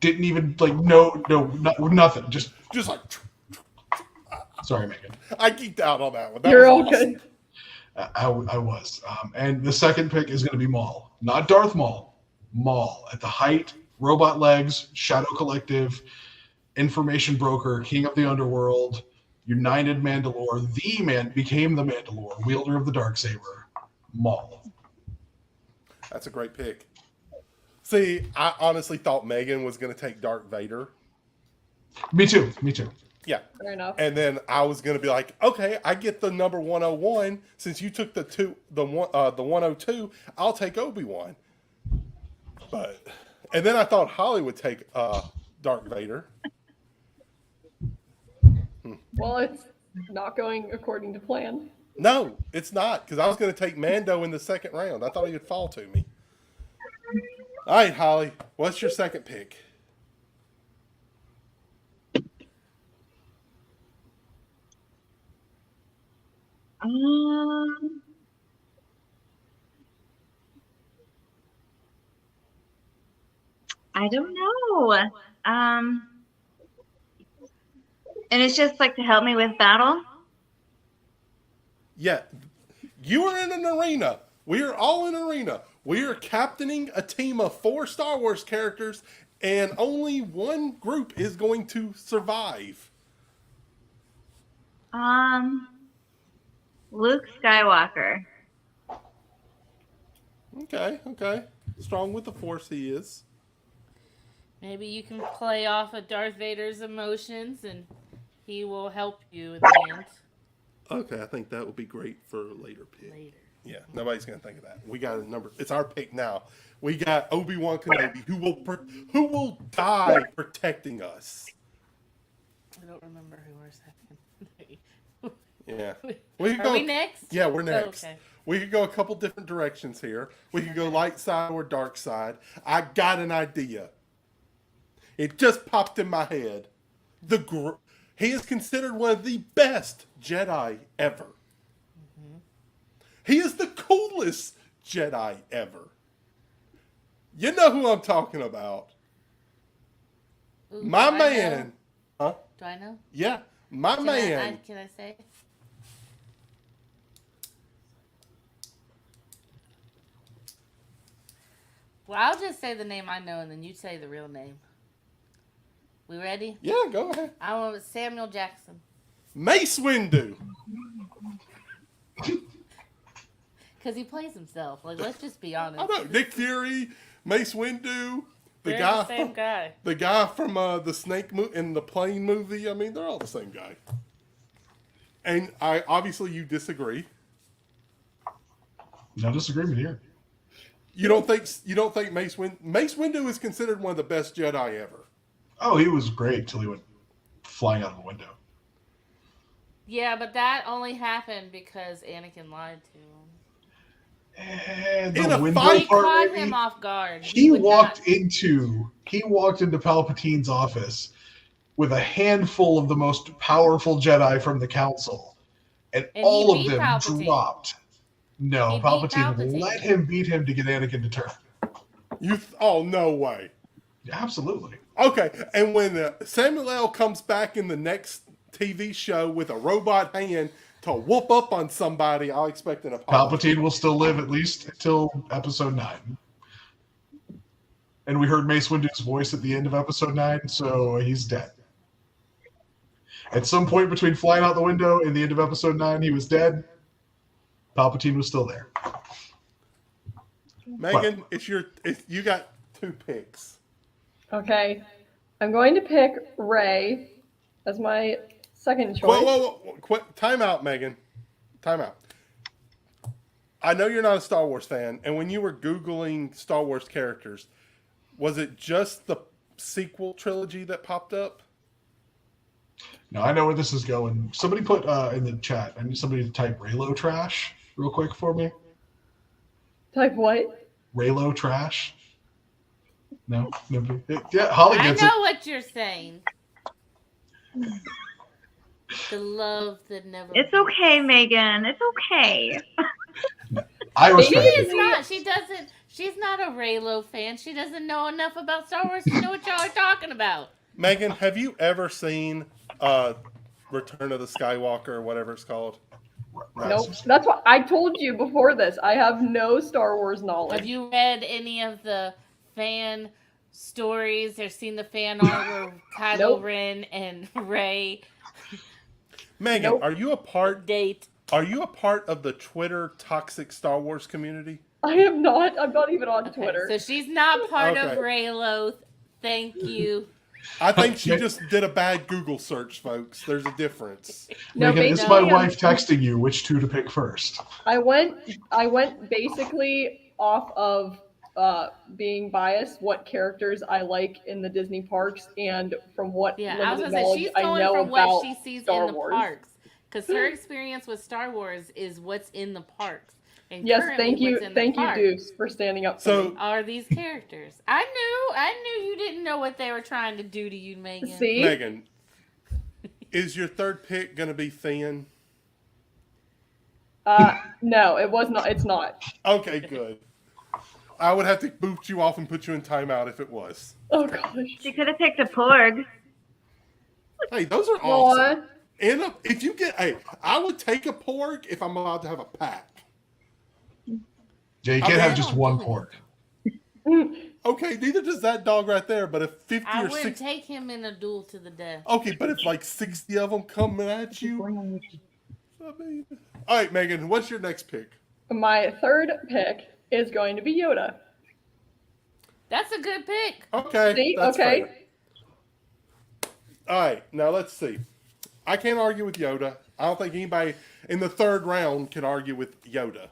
didn't even nothing. Just Just like, sorry, Megan. I geeked out on that one. That You're was all awesome. good. I was. And the second pick is going to be Maul, not Darth Maul. Maul at the height, robot legs, Shadow Collective, information broker, king of the underworld, united Mandalore, became the Mandalore, wielder of the Darksaber, Maul. That's a great pick. See, I honestly thought Megan was going to take Darth Vader. Me too. Yeah. Fair enough. And then I was going to be like, okay, I get the number 101. Since you took the 102, I'll take Obi-Wan. And then I thought Holly would take Darth Vader. Well, it's not going according to plan. No, it's not, because I was going to take Mando in the second round. I thought he would fall to me. All right, Holly, what's your second pick? I don't know. And it's just like to help me with battle. Yeah, you are in an arena. We are all in an arena. We are captaining a team of 4 Star Wars characters, and only one group is going to survive. Luke Skywalker. Okay. Strong with the Force he is. Maybe you can play off of Darth Vader's emotions, and he will help you at the end. Okay, I think that would be great for a later pick. Later. Yeah, nobody's gonna think of that. We got a number. It's our pick now. We got Obi-Wan Kenobi, who will die protecting us. I don't remember who we're second. Yeah. Are we next? Yeah, we're next. Oh, okay. We could go a couple different directions here. We could go light side or dark side. I got an idea. It just popped in my head. He is considered one of the best Jedi ever. Mm-hmm. He is the coolest Jedi ever. You know who I'm talking about. Ooh, My do I man. know? Huh? Do I know? Yeah, my man. Can I say? Well, I'll just say the name I know, and then you say the real name. We ready? Yeah, go ahead. I want Samuel Jackson. Mace Windu. Because he plays himself. Like, let's just be honest. I know Nick Fury, Mace Windu, They're the same guy. the guy from the Snake in the plane movie. I mean, they're all the same guy. And obviously you disagree. No disagreement here. You don't think Mace Windu is considered one of the best Jedi ever? Oh, he was great till he went flying out of the window. Yeah, but that only happened because Anakin lied to him. And In the a window fight- He part, caught maybe, him off guard. he would walked not- into Palpatine's office with a handful of the most powerful Jedi from the Council, and he all of beat them Palpatine. dropped. No, He beat Palpatine Palpatine. let him beat him to get Anakin to turn. Oh, no way. Absolutely. Okay, and when Samuel L. comes back in the next TV show with a robot hand to whoop up on somebody, I'll expect an apology. Palpatine will still live at least until Episode 9. And we heard Mace Windu's voice at the end of Episode 9, so he's dead. At some point between flying out the window and the end of Episode 9, he was dead. Palpatine was still there. Megan, you got 2 picks. Okay. I'm going to pick Rey as my second choice. Whoa. Time out, Megan. Time out. I know you're not a Star Wars fan, and when you were Googling Star Wars characters, was it just the sequel trilogy that popped up? Now, I know where this is going. Somebody put in the chat, I need somebody to type Raylo trash real quick for me. Type what? Raylo trash? No? Nobody? Yeah, Holly I gets know it. what you're saying. The love that never. It's okay, Megan. It's okay. I She respect is it. not. She doesn't. She's not a Raylo fan. She doesn't know enough about Star Wars to know what y'all are talking about. Megan, have you ever seen Return of the Skywalker or whatever it's called? Nope. That's what I told you before this. I have no Star Wars Have knowledge. you read any of the fan stories or seen the fan art where Kylo Nope. Ren and Rey Megan, Nope. are you a part date? of the Twitter toxic Star Wars community? I am not. I'm not even on Okay, Twitter. so she's not part of Okay. Raylo. Thank you. I think she just did a bad Google search, folks. There's a difference. No, Megan, it's basically, my wife texting you which 2 to pick first. I went basically off of being biased, what characters I like in the Disney parks, and from what Yeah, I was limited gonna say knowledge she's I going know from about what she sees Star in the Wars. parks, because her experience with Star Wars is what's in the parks. And Yes, currently thank you, what's in the thank you, parks Deuce, for standing up for So- me. Are these characters? I knew you didn't know what they were trying to do to you, Megan. See, Megan, is your third pick going to be Finn? no, it was not. It's not. Okay, good. I would have to boot you off and put you in timeout if it was. Oh gosh. She could have picked a Porg. Hey, those are awesome. Aw. And if you get, hey, I would take a pork if I'm allowed to have a pack. Yeah, you I can't mean- have just one pork. Okay, neither does that dog right there. But if 50 I or wouldn't 60, take him in a duel to the death. okay, but if like 60 of them coming at you, I mean, all right, Megan, what's your next pick? My third pick is going to be Yoda. That's a good pick. Okay, See? that's Okay. fair. All right, now let's see. I can't argue with Yoda. I don't think anybody in the third round can argue with Yoda.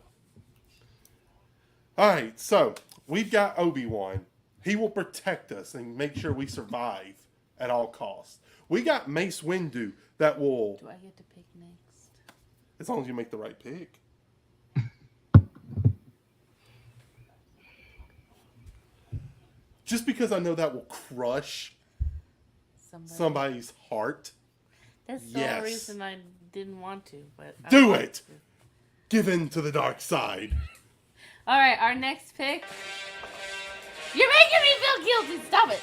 All right, so we've got Obi-Wan. He will protect us and make sure we survive at all costs. We got Mace Windu that will, Do I get to pick next? as long as you make the right pick. Just because I know that will crush somebody's heart. That's the Yes. only reason I didn't want to. But I Do wanted it. to. Give in to the dark side. All right, our next pick. You're making me feel guilty. Stop it.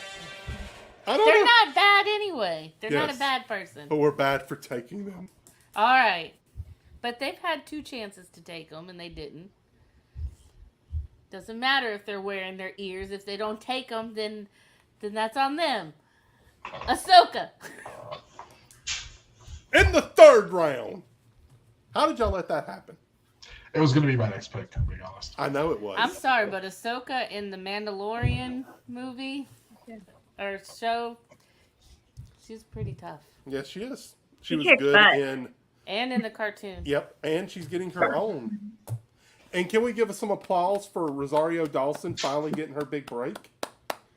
I don't They're know. not bad anyway. They're not Yes. a bad person. But we're bad for taking them. All right. But they've had 2 chances to take them and they didn't. Doesn't matter if they're wearing their ears. If they don't take them, then that's on them. Ahsoka. In the third round. How did y'all let that happen? It was going to be my next pick, to be honest. I know it was. I'm sorry, but Ahsoka in the Mandalorian movie or show, she's pretty tough. Yes, she is. She She was kicks good butt. in. And in the cartoon. Yep, and she's getting her own. And can we give us some applause for Rosario Dawson finally getting her big break?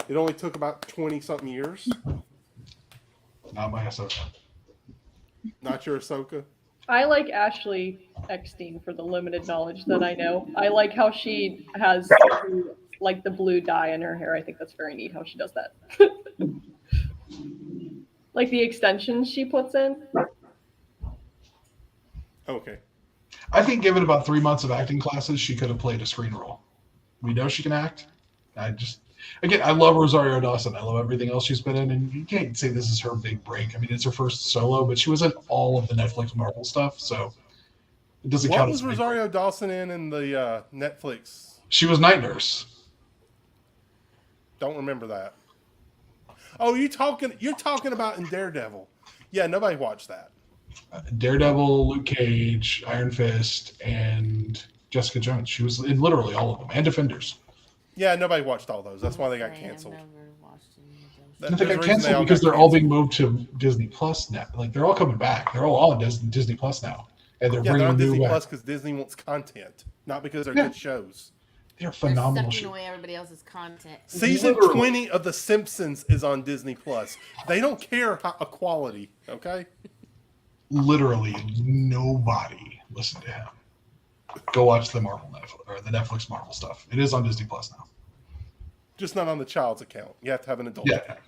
It only took about 20-something years. Not my Ahsoka. Not your Ahsoka. I like Ashley Eckstein for the limited knowledge that I know. I like how she has like the blue dye in her hair. I think that's very neat how she does that. Like the extensions she puts in. Okay. I think given about 3 months of acting classes, she could have played a screen role. We know she can act. I love Rosario Dawson. I love everything else she's been in, and you can't say this is her big break. I mean, it's her first solo, but she was in all of the Netflix Marvel stuff, so it doesn't What count was as a big Rosario Dawson in the Netflix? break. She was Night Nurse. Don't remember that. Oh, you're talking about in Daredevil. Yeah, nobody watched that. Daredevil, Luke Cage, Iron Fist, and Jessica Jones. She was in literally all of them, and Defenders. Yeah, nobody watched all those. That's why they got I have canceled. never watched any of those. That- I think there's I a reason canceled all because got they're all canceled. being moved to Disney Plus now. Like they're all coming back. They're all on Disney Plus now, and they're Yeah, they're bringing on new. Disney Plus because Disney wants content, not because they're Yeah. good shows. They're They're phenomenal. sucking shows. away everybody else's content. Season Literally. 20 of The Simpsons is on Disney Plus. They don't care how quality, okay? Literally nobody listened to him. Go watch the Netflix Marvel stuff. It is on Disney Plus now. Just not on the child's account. You have to have an adult Yeah. account.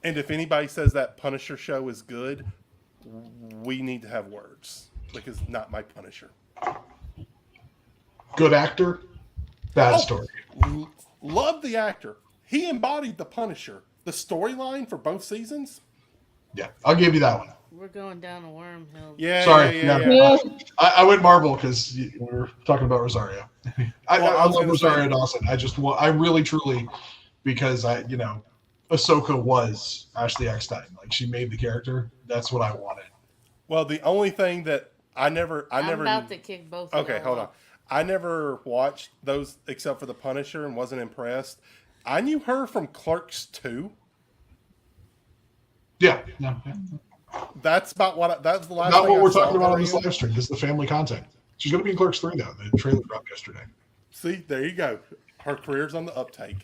And if anybody says that Punisher show is good, we need to have words because not my Punisher. Good actor, bad Oh. story. Love the actor. He embodied the Punisher. The storyline for both seasons. Yeah, I'll give you that one. We're going down a wormhole. Yeah, Sorry, yeah. Yeah. I went Marvel because we were talking about Rosario. Well, I I was love gonna say- Rosario Dawson. I really truly, because Ahsoka was Ashley Eckstein. Like she made the character. That's what I wanted. Well, the only thing that I never I'm about to kick both of Okay, y'all hold on. off. I never watched those except for the Punisher and wasn't impressed. I knew her from Clerks 2. Yeah, no, yeah. That's about what. That's the last. Not thing what I we're saw talking about on this her in. live stream. This is the family content. She's going to be in Clerks 3 though. The trailer dropped yesterday. See, there you go. Her career's on the uptake.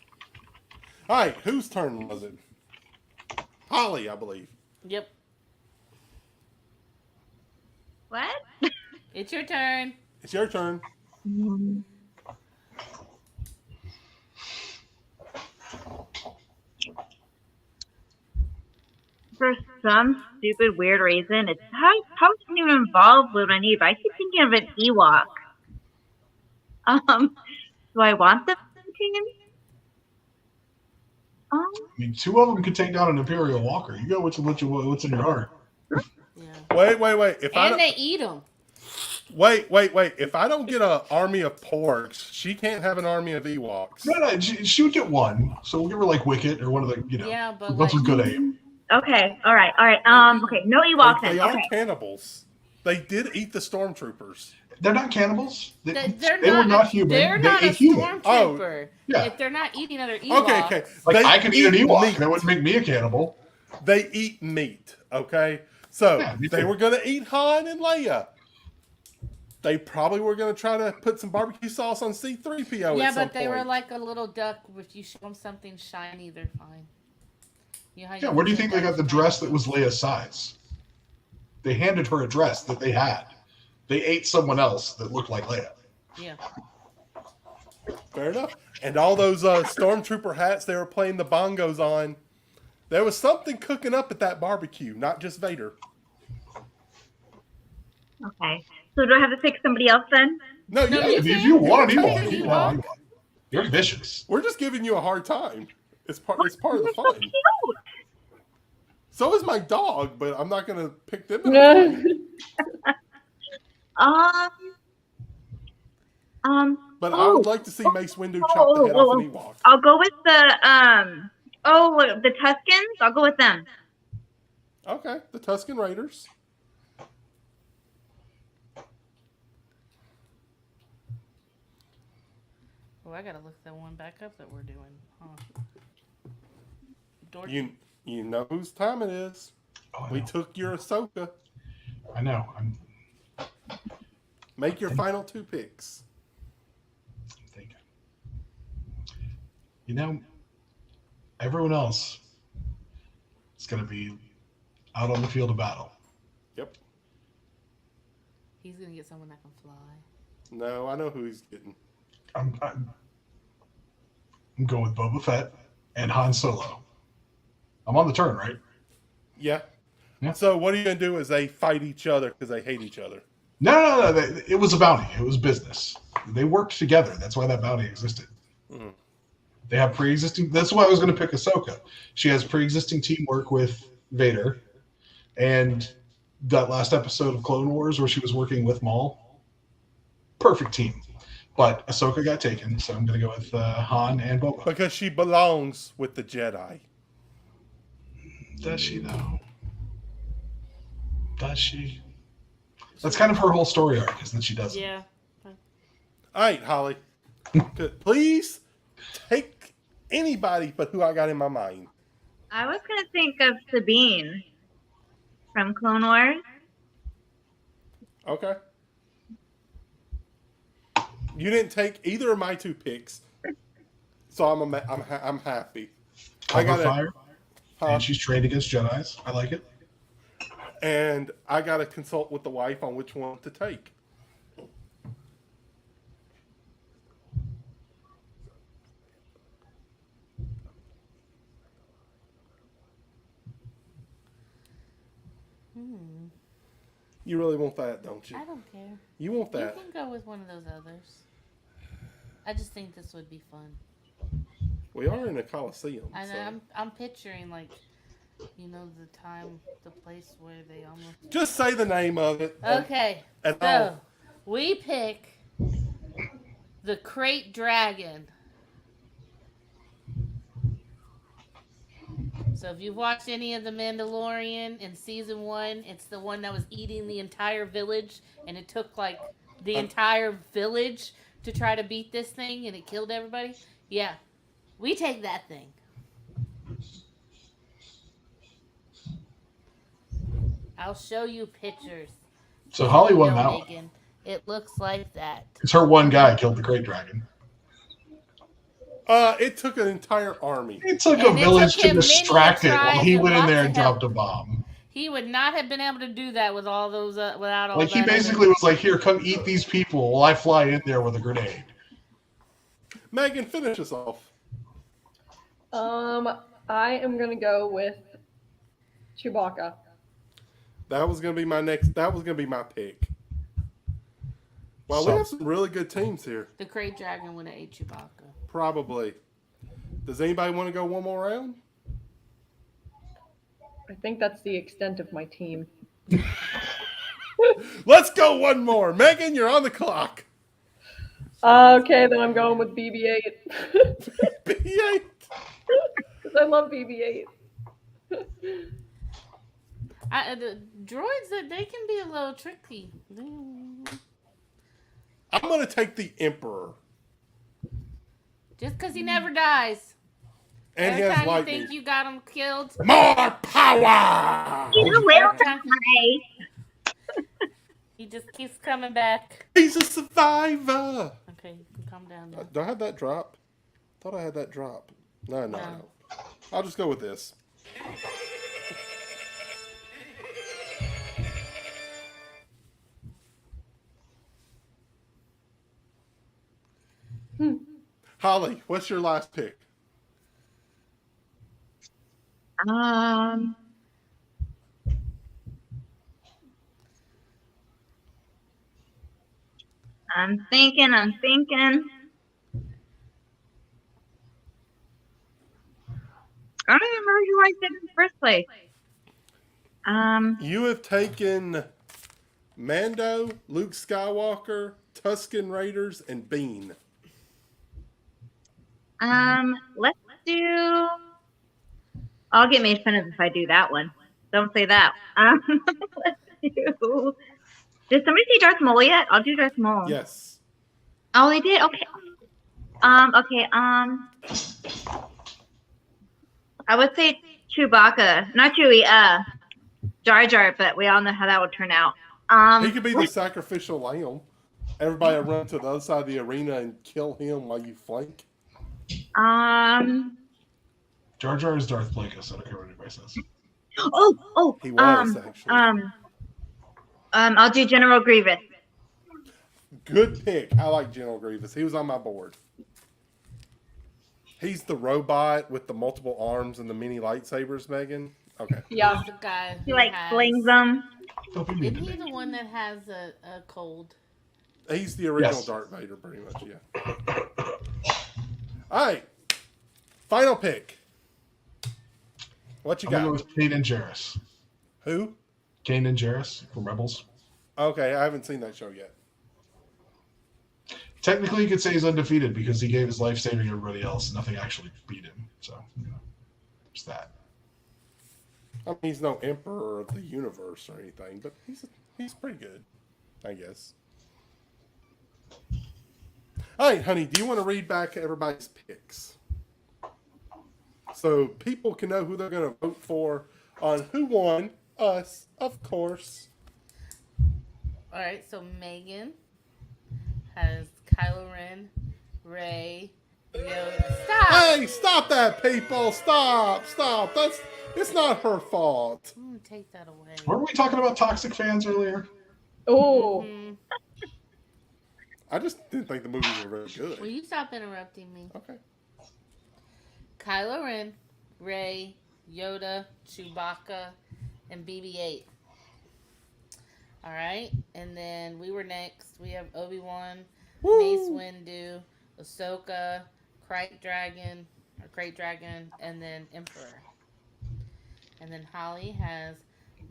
All right, whose turn was it? Holly, I believe. Yep. What? It's your turn. It's your turn. For some stupid weird reason, it's how it didn't even involve what I need, but I keep thinking of an Ewok. Do I want them team? Um, I mean, 2 of them could take down an Imperial Walker. You go what's in your heart. Yeah. Wait. If I And don't, they eat them. wait. If I don't get an army of porgs, she can't have an army of Ewoks. No, she would get one. So we'll give her like Wicket or one of the, Yeah, but that's like, with good aim. okay, all right. Okay, no Ewoks They then. are Okay. cannibals. They did eat the stormtroopers. They're not cannibals. They they're were not human. They're they not a ate human. stormtrooper. yeah. If they're not eating other Ewoks. Okay. Like, They I could eat an Ewok, meat. and that wouldn't make me a cannibal. They eat meat. Okay. So Yeah, me they too. were going to eat Han and Leia. They probably were going to try to put some barbecue sauce on C-3PO. Yeah, at some but they were point. like a little duck. If you show them something shiny, they're fine. You know how Yeah, where do you think they got the ducks dress that shiny? was Leia's size? They handed her a dress that they had. They ate someone else that looked like Leia. Yeah. Fair enough. And all those stormtrooper hats they were playing the bongos on. There was something cooking up at that barbecue, not just Vader. Okay. So do I have to pick somebody else then? No, No, yeah, you If you want an can Ewok, take you an want an Ewok. Ewok. You're vicious. We're just giving you a hard time. It's part of the They're so fun. cute. So is my dog, but I'm not gonna pick them. in a fight. But I would like to see Mace Windu chop the head off an Ewok. I'll go with the Tuscans. I'll go with them. Okay, the Tusken Raiders. Oh, I gotta look that one back up that we're doing. Huh. You know whose time it is. Oh, I We know. took your Ahsoka. I know. I'm Make your final 2 picks. thinking. Everyone else is going to be out on the field of battle. Yep. He's gonna get someone that can fly. No, I know who he's getting. I'm going with Boba Fett and Han Solo. I'm on the turn, right? Yeah. Yeah. So what are you gonna do? Is they fight each other because they hate each other? No. It was a bounty. It was business. They worked together. That's why that bounty existed. Mhm. They have pre-existing. That's why I was going to pick Ahsoka. She has pre-existing teamwork with Vader, and that last episode of Clone Wars where she was working with Maul, perfect team. But Ahsoka got taken, so I'm going to go with Han and Boba. Because she belongs with the Jedi. Does she though? Does she? That's kind of her whole story arc, is that she doesn't. Yeah. All right, Holly. Good. Please take anybody but who I got in my mind. I was gonna think of Sabine from Clone Wars. Okay. You didn't take either of my 2 picks, so I'm happy. I Cover got fire, Huh? and she's trained against Jedi's. I like it. And I got to consult with the wife on which one to take. You really want that, don't you? I don't care. You want You that. can go with one of those others. I just think this would be fun. We are in a coliseum. And So. I'm picturing like, you know, the time, the place where they almost. Just say the name of it. Okay, And so I'll- we pick the Crate Dragon. So if you've watched any of The Mandalorian in season 1, it's the one that was eating the entire village, and it took like the entire village to try to beat this thing, and it killed everybody. Yeah, we take that thing. I'll show you pictures. So Holly won No, that one. Megan, it looks like that. It's her one guy killed the Great Dragon. It took an entire army. It took And a it village took to him many distract it tries while he and went in lots there of and help. dropped a bomb. He would not have been able to do that with all those without all Like, he that basically was like, here, come eat these people while I fly in there with a grenade. Megan, finish us off. I am gonna go with Chewbacca. That was gonna be my next. That was gonna be my pick. Well, we So- have some really good teams here. The Crate Dragon would have ate Chewbacca. Probably. Does anybody want to go one more round? I think that's the extent of my team. Let's go one more. Megan, you're on the clock. Okay, then I'm going with BB-8. B8. Because I love BB-8. The droids, they can be a little tricky. I'm going to take the Emperor. Just because he never dies. And Every he has time you lightning. think you got him killed, More power! You will every time die. he just keeps coming back. He's a survivor. Okay, you can calm down now. Do I have that drop? Thought I had that drop. No, I don't. I'll just go with this. Holly, what's your last pick? I'm thinking. I don't even remember who I said in the first place. You have taken Mando, Luke Skywalker, Tusken Raiders, and Bean. Let's do. I'll get made fun of if I do that one. Don't say that. Let's do. Did somebody say Darth Maul yet? I'll do Darth Maul. Yes. Oh, they did. Okay. Okay. I would say Chewbacca, not Chewie. Jar Jar, but we all know how that would turn out. He could be the sacrificial lamb. Everybody run to the other side of the arena and kill him while you flank. Jar Jar is Darth Plagueis. I don't care what anybody says. He was, actually. I'll do General Grievous. Good pick. I like General Grievous. He was on my board. He's the robot with the multiple arms and the mini lightsabers, Megan. Okay. Yeah. He's the guy He who like has, flings them. Don't be mean Isn't to he me. the one that has a cold? He's the original Yes. Darth Vader, pretty much, yeah. All right. Final pick. What you I'm gonna go got? with Kanan Jarrus. Who? Kanan Jarrus from Rebels. Okay, I haven't seen that show yet. Technically, you could say he's undefeated because he gave his life saving everybody else. Nothing actually beat him. So, there's that. I mean, he's no emperor of the universe or anything, but he's pretty good, I guess. All right, honey, do you want to read back everybody's picks? So people can know who they're going to vote for on who won. Us, of course. All right, so Megan has Kylo Ren, Rey, Yoda. Stop! Hey, stop that, people! Stop! It's not her fault. I'm gonna take that away. Weren't we talking about toxic fans earlier? Oh, Mhm. I just didn't think the movies were very Will good. you stop interrupting me? Okay. Kylo Ren, Rey, Yoda, Chewbacca, and BB-8. All right, and then we were next. We have Obi-Wan, Mace Windu, Ahsoka, Krayt Dragon, and then Emperor. And then Holly has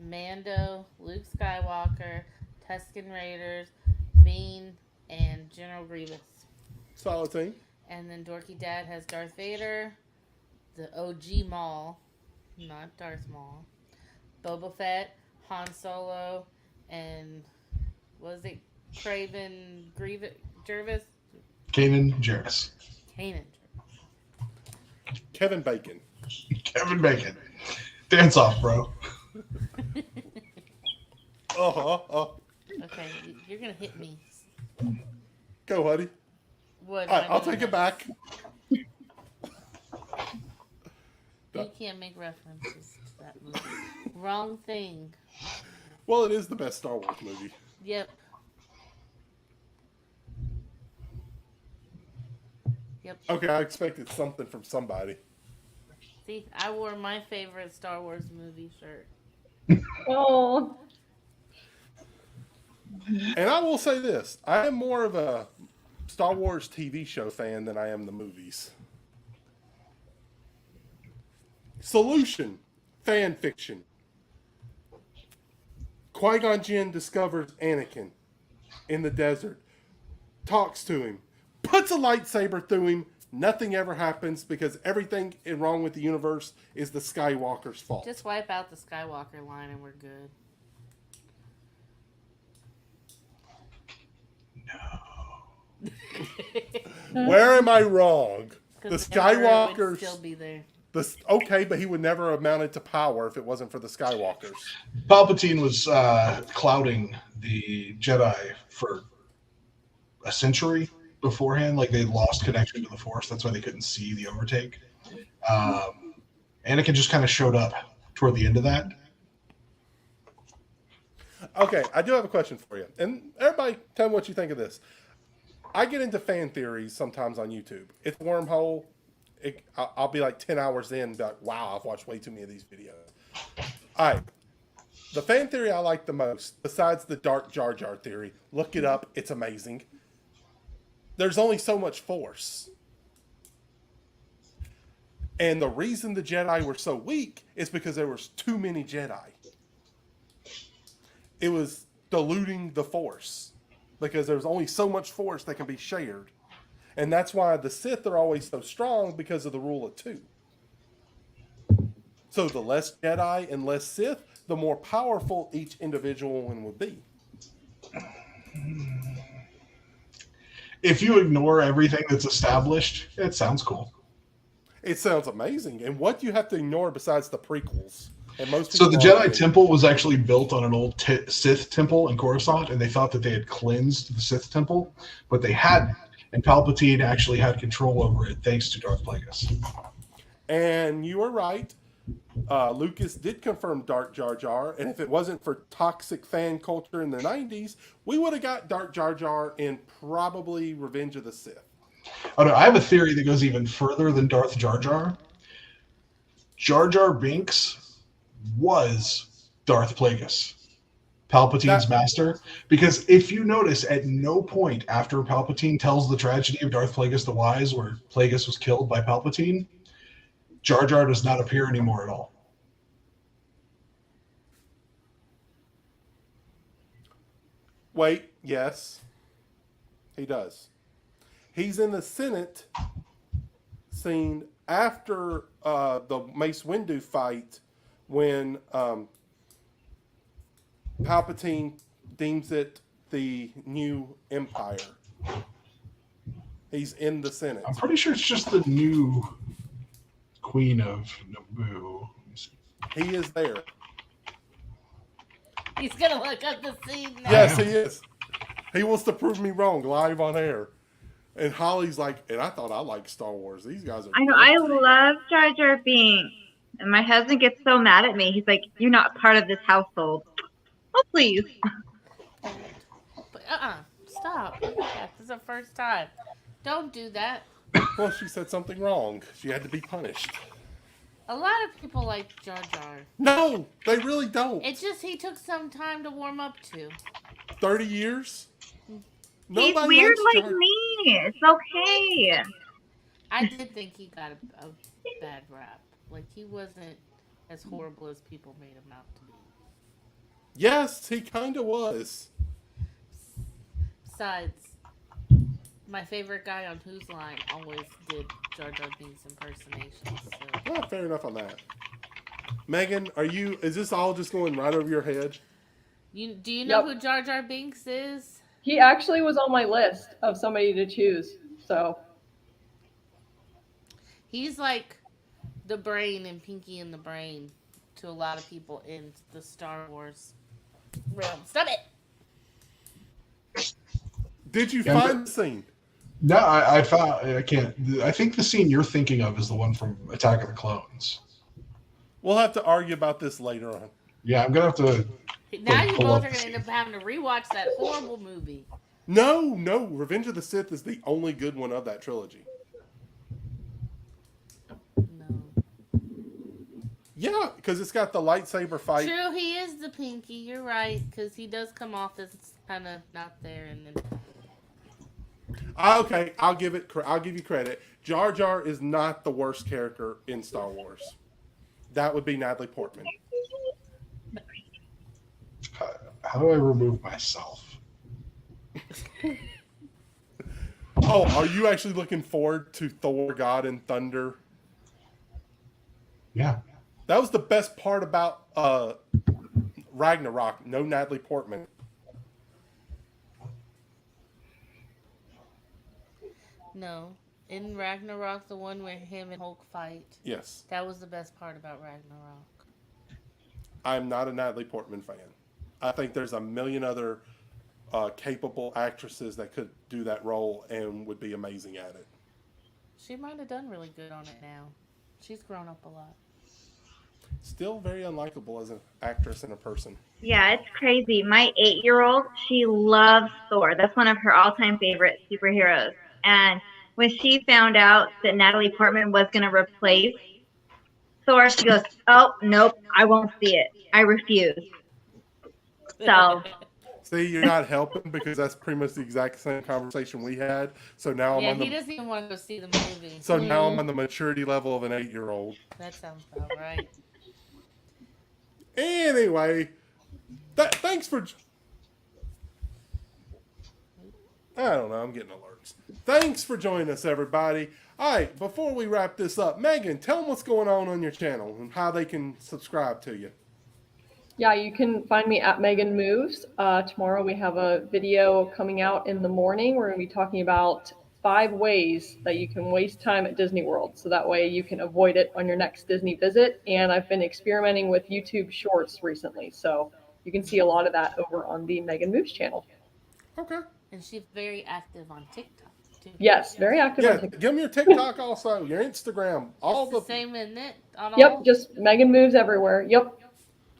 Mando, Luke Skywalker, Tusken Raiders, Bean, and General Grievous. Solid team. And then Dorky Dad has Darth Vader, the OG Maul, not Darth Maul, Boba Fett, Han Solo, and was it Craven Jervis? Kanan Jarrus. Kanan. Kevin Bacon. Kevin Bacon. Dance off, bro. Okay, you're gonna hit me. Go, buddy. What? All right, I'll take it back. You can't make references to that movie. Wrong thing. Well, it is the best Star Wars movie. Yep. Yep. Okay, I expected something from somebody. See, I wore my favorite Star Wars movie shirt. oh, And I will say this. I am more of a Star Wars TV show fan than I am the movies. Solution, fan fiction. Qui-Gon Jinn discovers Anakin in the desert, talks to him, puts a lightsaber through him. Nothing ever happens because everything wrong with the universe is the Skywalker's fault. Just wipe out the Skywalker line and we're good. Where am I wrong? The 'Cause the Emperor would Skywalkers. still be there. Okay, but he would never have amounted to power if it wasn't for the Skywalkers. Palpatine was clouding the Jedi for a century beforehand. Like, they lost connection to the Force. That's why they couldn't see the overtake. Anakin just kind of showed up toward the end of that. Okay, I do have a question for you. And everybody, tell me what you think of this. I get into fan theories sometimes on YouTube. It's a wormhole. I'll be like 10 hours in and be like, wow, I've watched way too many of these videos. All right. The fan theory I like the most, besides the Dark Jar Jar theory, look it up. It's amazing. There's only so much Force. And the reason the Jedi were so weak is because there was too many Jedi. It was diluting the Force because there's only so much Force that can be shared. And that's why the Sith are always so strong, because of the rule of 2. So the less Jedi and less Sith, the more powerful each individual one would be. If you ignore everything that's established, it sounds cool. It sounds amazing. And what do you have to ignore besides the prequels? And most So the people Jedi Temple was actually built on an old Sith temple in Coruscant, and they thought that they had cleansed the Sith temple, but they hadn't. And Palpatine actually had control over it thanks to Darth Plagueis. And you were right. Lucas did confirm Dark Jar Jar, and if it wasn't for toxic fan culture in the 90s, we would have got Dark Jar Jar in probably Revenge of the Sith. Oh, no, I have a theory that goes even further than Darth Jar Jar. Jar Jar Binks was Darth Plagueis, Palpatine's master. Because if you notice, at no point after Palpatine tells the tragedy of Darth Plagueis the Wise, where Plagueis was killed by Palpatine, Jar Jar does not appear anymore at all. Wait, yes, he does. He's in the Senate scene after the Mace Windu fight when Palpatine deems it the new Empire. He's in the Senate. I'm pretty sure it's just the new Queen of Naboo. Let me see. He is there. He's gonna look up the scene now. Yes, he is. He wants to prove me wrong live on air. And Holly's like, and I thought I liked Star Wars. These guys are. I know. I love Jar Jar Binks. And my husband gets so mad at me. He's like, "You're not part of this household." Oh, please. But, stop. This is the first time. Don't do that. Well, she said something wrong. She had to be punished. A lot of people like Jar Jar. No, they really don't. It's just he took some time to warm up to. 30 years? He's Nobody weird likes like Jar- me. It's okay. I did think he got a bad rap. Like, he wasn't as horrible as people made him out to be. Yes, he kind of was. Besides, my favorite guy on Who's Line always did Jar Jar Binks impersonations. So. Well, fair enough on that. Megan, is this all just going right over your head? Do you know Yep. who Jar Jar Binks is? He actually was on my list of somebody to choose. So He's like the brain and Pinky and the Brain to a lot of people in the Star Wars realm. Stop it! Did you Yeah, find the scene? No, I found. I can't. I think the scene you're thinking of is the one from Attack of the Clones. We'll have to argue about this later on. Yeah, I'm gonna have to. Now you pull both up are the going to end up having to rewatch that horrible movie. No, Revenge of the Sith is the only good one of that trilogy. No. Yeah, because it's got the lightsaber fight. True, he is the Pinky. You're right, because he does come off as kind of not there, and then Okay, I'll give you credit. Jar Jar is not the worst character in Star Wars. that would be Natalie Portman. How do I remove myself? Oh, are you actually looking forward to Thor: God and Thunder? Yeah. That was the best part about Ragnarok. No Natalie Portman. No. In Ragnarok, the one where him and Hulk fight, Yes, that was the best part about Ragnarok. I'm not a Natalie Portman fan. I think there's a million other capable actresses that could do that role and would be amazing at it. She might have done really good on it now. She's grown up a lot. Still very unlikable as an actress and a person. Yeah, it's crazy. My 8-year-old, she loves Thor. That's one of her all-time favorite superheroes. And when she found out that Natalie Portman was going to replace Thor, she goes, "Oh, nope, I won't see it. I refuse." So, See, you're not helping because that's pretty much the exact same conversation we had. So now Yeah, I'm on he the doesn't even want to go see the movie. so now I'm on the maturity level of an 8-year-old. That sounds about right. Anyway, thanks for. I don't know. I'm getting alerts. Thanks for joining us, everybody. All right, before we wrap this up, Megan, tell them what's going on your channel and how they can subscribe to you. Yeah, you can find me at Megan Moves. Tomorrow we have a video coming out in the morning. We're going to be talking about 5 ways that you can waste time at Disney World. So that way you can avoid it on your next Disney visit. And I've been experimenting with YouTube Shorts recently. So you can see a lot of that over on the Megan Moves channel. Okay. And she's very active on TikTok, too. Yes, very active Yeah, on TikTok. give them your TikTok also, your Instagram, all It's the the. same, isn't it? On all? Yep, just Megan Moves everywhere. Yep.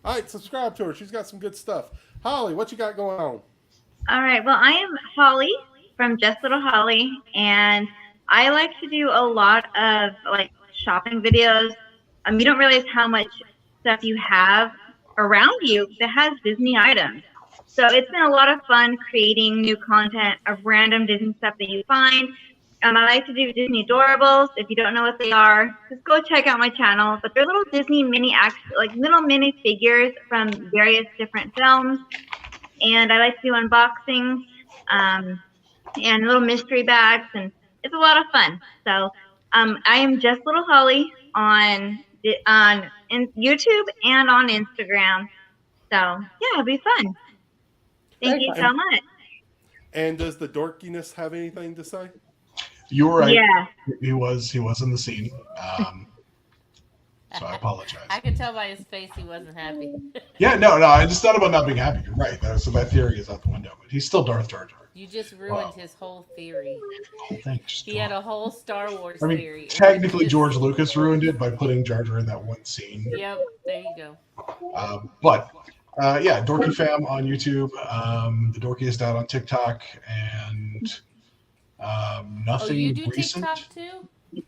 All right, subscribe to her. She's got some good stuff. Holly, what you got going on? all right. Well, I am Holly from Just Little Holly, and I like to do a lot of like shopping videos. You don't realize how much stuff you have around you that has Disney items. So it's been a lot of fun creating new content of random Disney stuff that you find. I like to do Disney Adorables. If you don't know what they are, just go check out my channel. But they're little Disney little mini figures from various different films. And I like to do unboxings and little mystery bags, and it's a lot of fun. So I am Just Little Holly on YouTube and on Instagram. So yeah, it'll be fun. Thank you so much. And does the dorkiness have anything to say? You were right. Yeah. He was in the scene. So I apologize. I could tell by his face he wasn't happy. Yeah, no. I just thought about not being happy. You're right. So that theory is out the window. But he's still Darth Jar Jar. You just ruined Wow. his whole theory. Oh, thanks. He had a whole Star Wars I mean, theory. technically, Just- George Lucas ruined it by putting Jar Jar in that one scene. Yep, there you go. Yeah, Dorky Fam on YouTube, the Dorkiest out on TikTok, and nothing Oh, you do recent. TikTok too?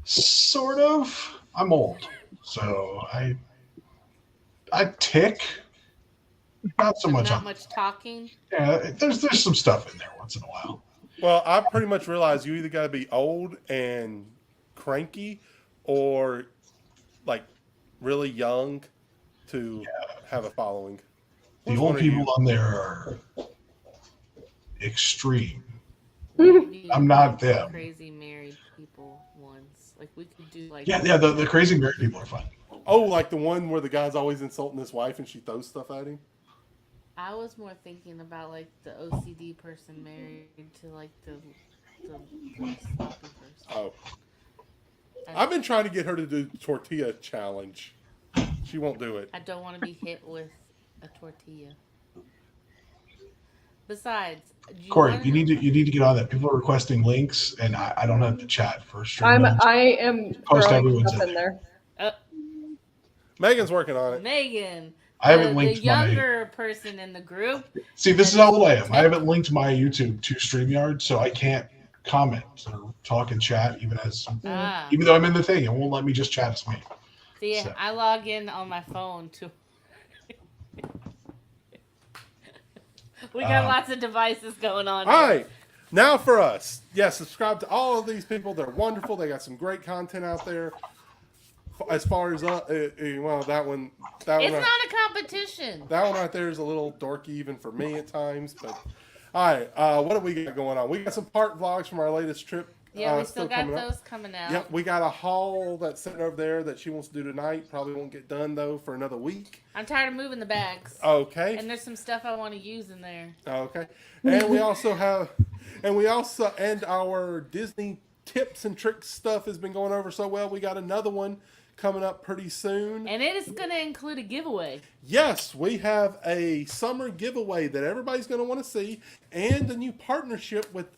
Sort of. I'm old, so I tick. Not so much Not on. much talking. Yeah, there's some stuff in there once in a while. Well, I pretty much realized you either got to be old and cranky or like really young to have a following. The Which old one are you? people on there are extreme. We I'm not do them. Crazy married people ones. Like we could do like Yeah, the crazy married people are fun. Oh, like the one where the guy's always insulting his wife and she throws stuff at him? I was more thinking about like the OCD person married to like the sloppy person. Oh. I've been trying to get her to do the tortilla challenge. She won't do it. I don't want to be hit with a tortilla. Besides, do Corey, wanna- you need to get on that. People are requesting links, and I don't have the chat for stream. I notes. am Post throwing everyone's stuff in in there. Megan's working on it. Megan. I haven't the linked younger person in the group. See, this is how old I am. I haven't linked my YouTube to StreamYard, so I can't comment or talk and chat even though I'm in the thing. It won't let me just chat as me. See, So. I log in on my phone too. We got lots of devices going on. All here. right. Now for us. Yeah, subscribe to all of these people. They're wonderful. They got some great content out there. as far as well, that one, It's right, not a competition. that one right there is a little dorky even for me at times. But all right, what do we got going on? We got some park vlogs from our latest trip. Yeah, we still got coming up. those coming out. Yep, we got a haul that's sitting over there that she wants to do tonight. Probably won't get done though for another week. I'm tired of moving the bags. Okay. And there's some stuff I want to use in there. Okay. And we also have, and our Disney tips and tricks stuff has been going over so well. We got another one coming up pretty soon. And it is going to include a giveaway. Yes, we have a summer giveaway that everybody's going to want to see, and a new partnership with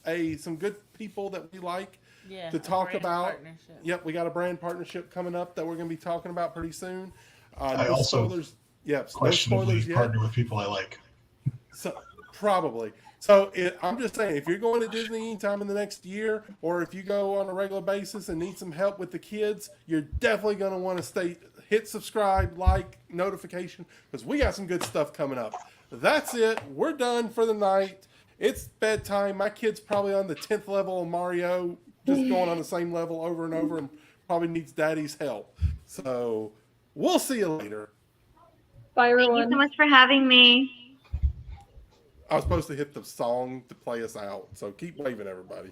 some good people that we like Yeah. to a talk brand about. partnership. Yep, we got a brand partnership coming up that we're going to be talking about pretty soon. I No also spoilers. Yep, no Questionably spoilers yet. partner with people I like. So probably. So I'm just saying, if you're going to Disney anytime in the next year, or if you go on a regular basis and need some help with the kids, you're definitely going to want to hit subscribe, like, notification, because we got some good stuff coming up. That's it. We're done for the night. It's bedtime. My kid's probably on the 10th level of Mario, just going on the same level over and over, and probably needs daddy's help. So we'll see you later. Bye, Thank you everyone. so much for having me. I was supposed to hit the song to play us out, so keep waving, everybody.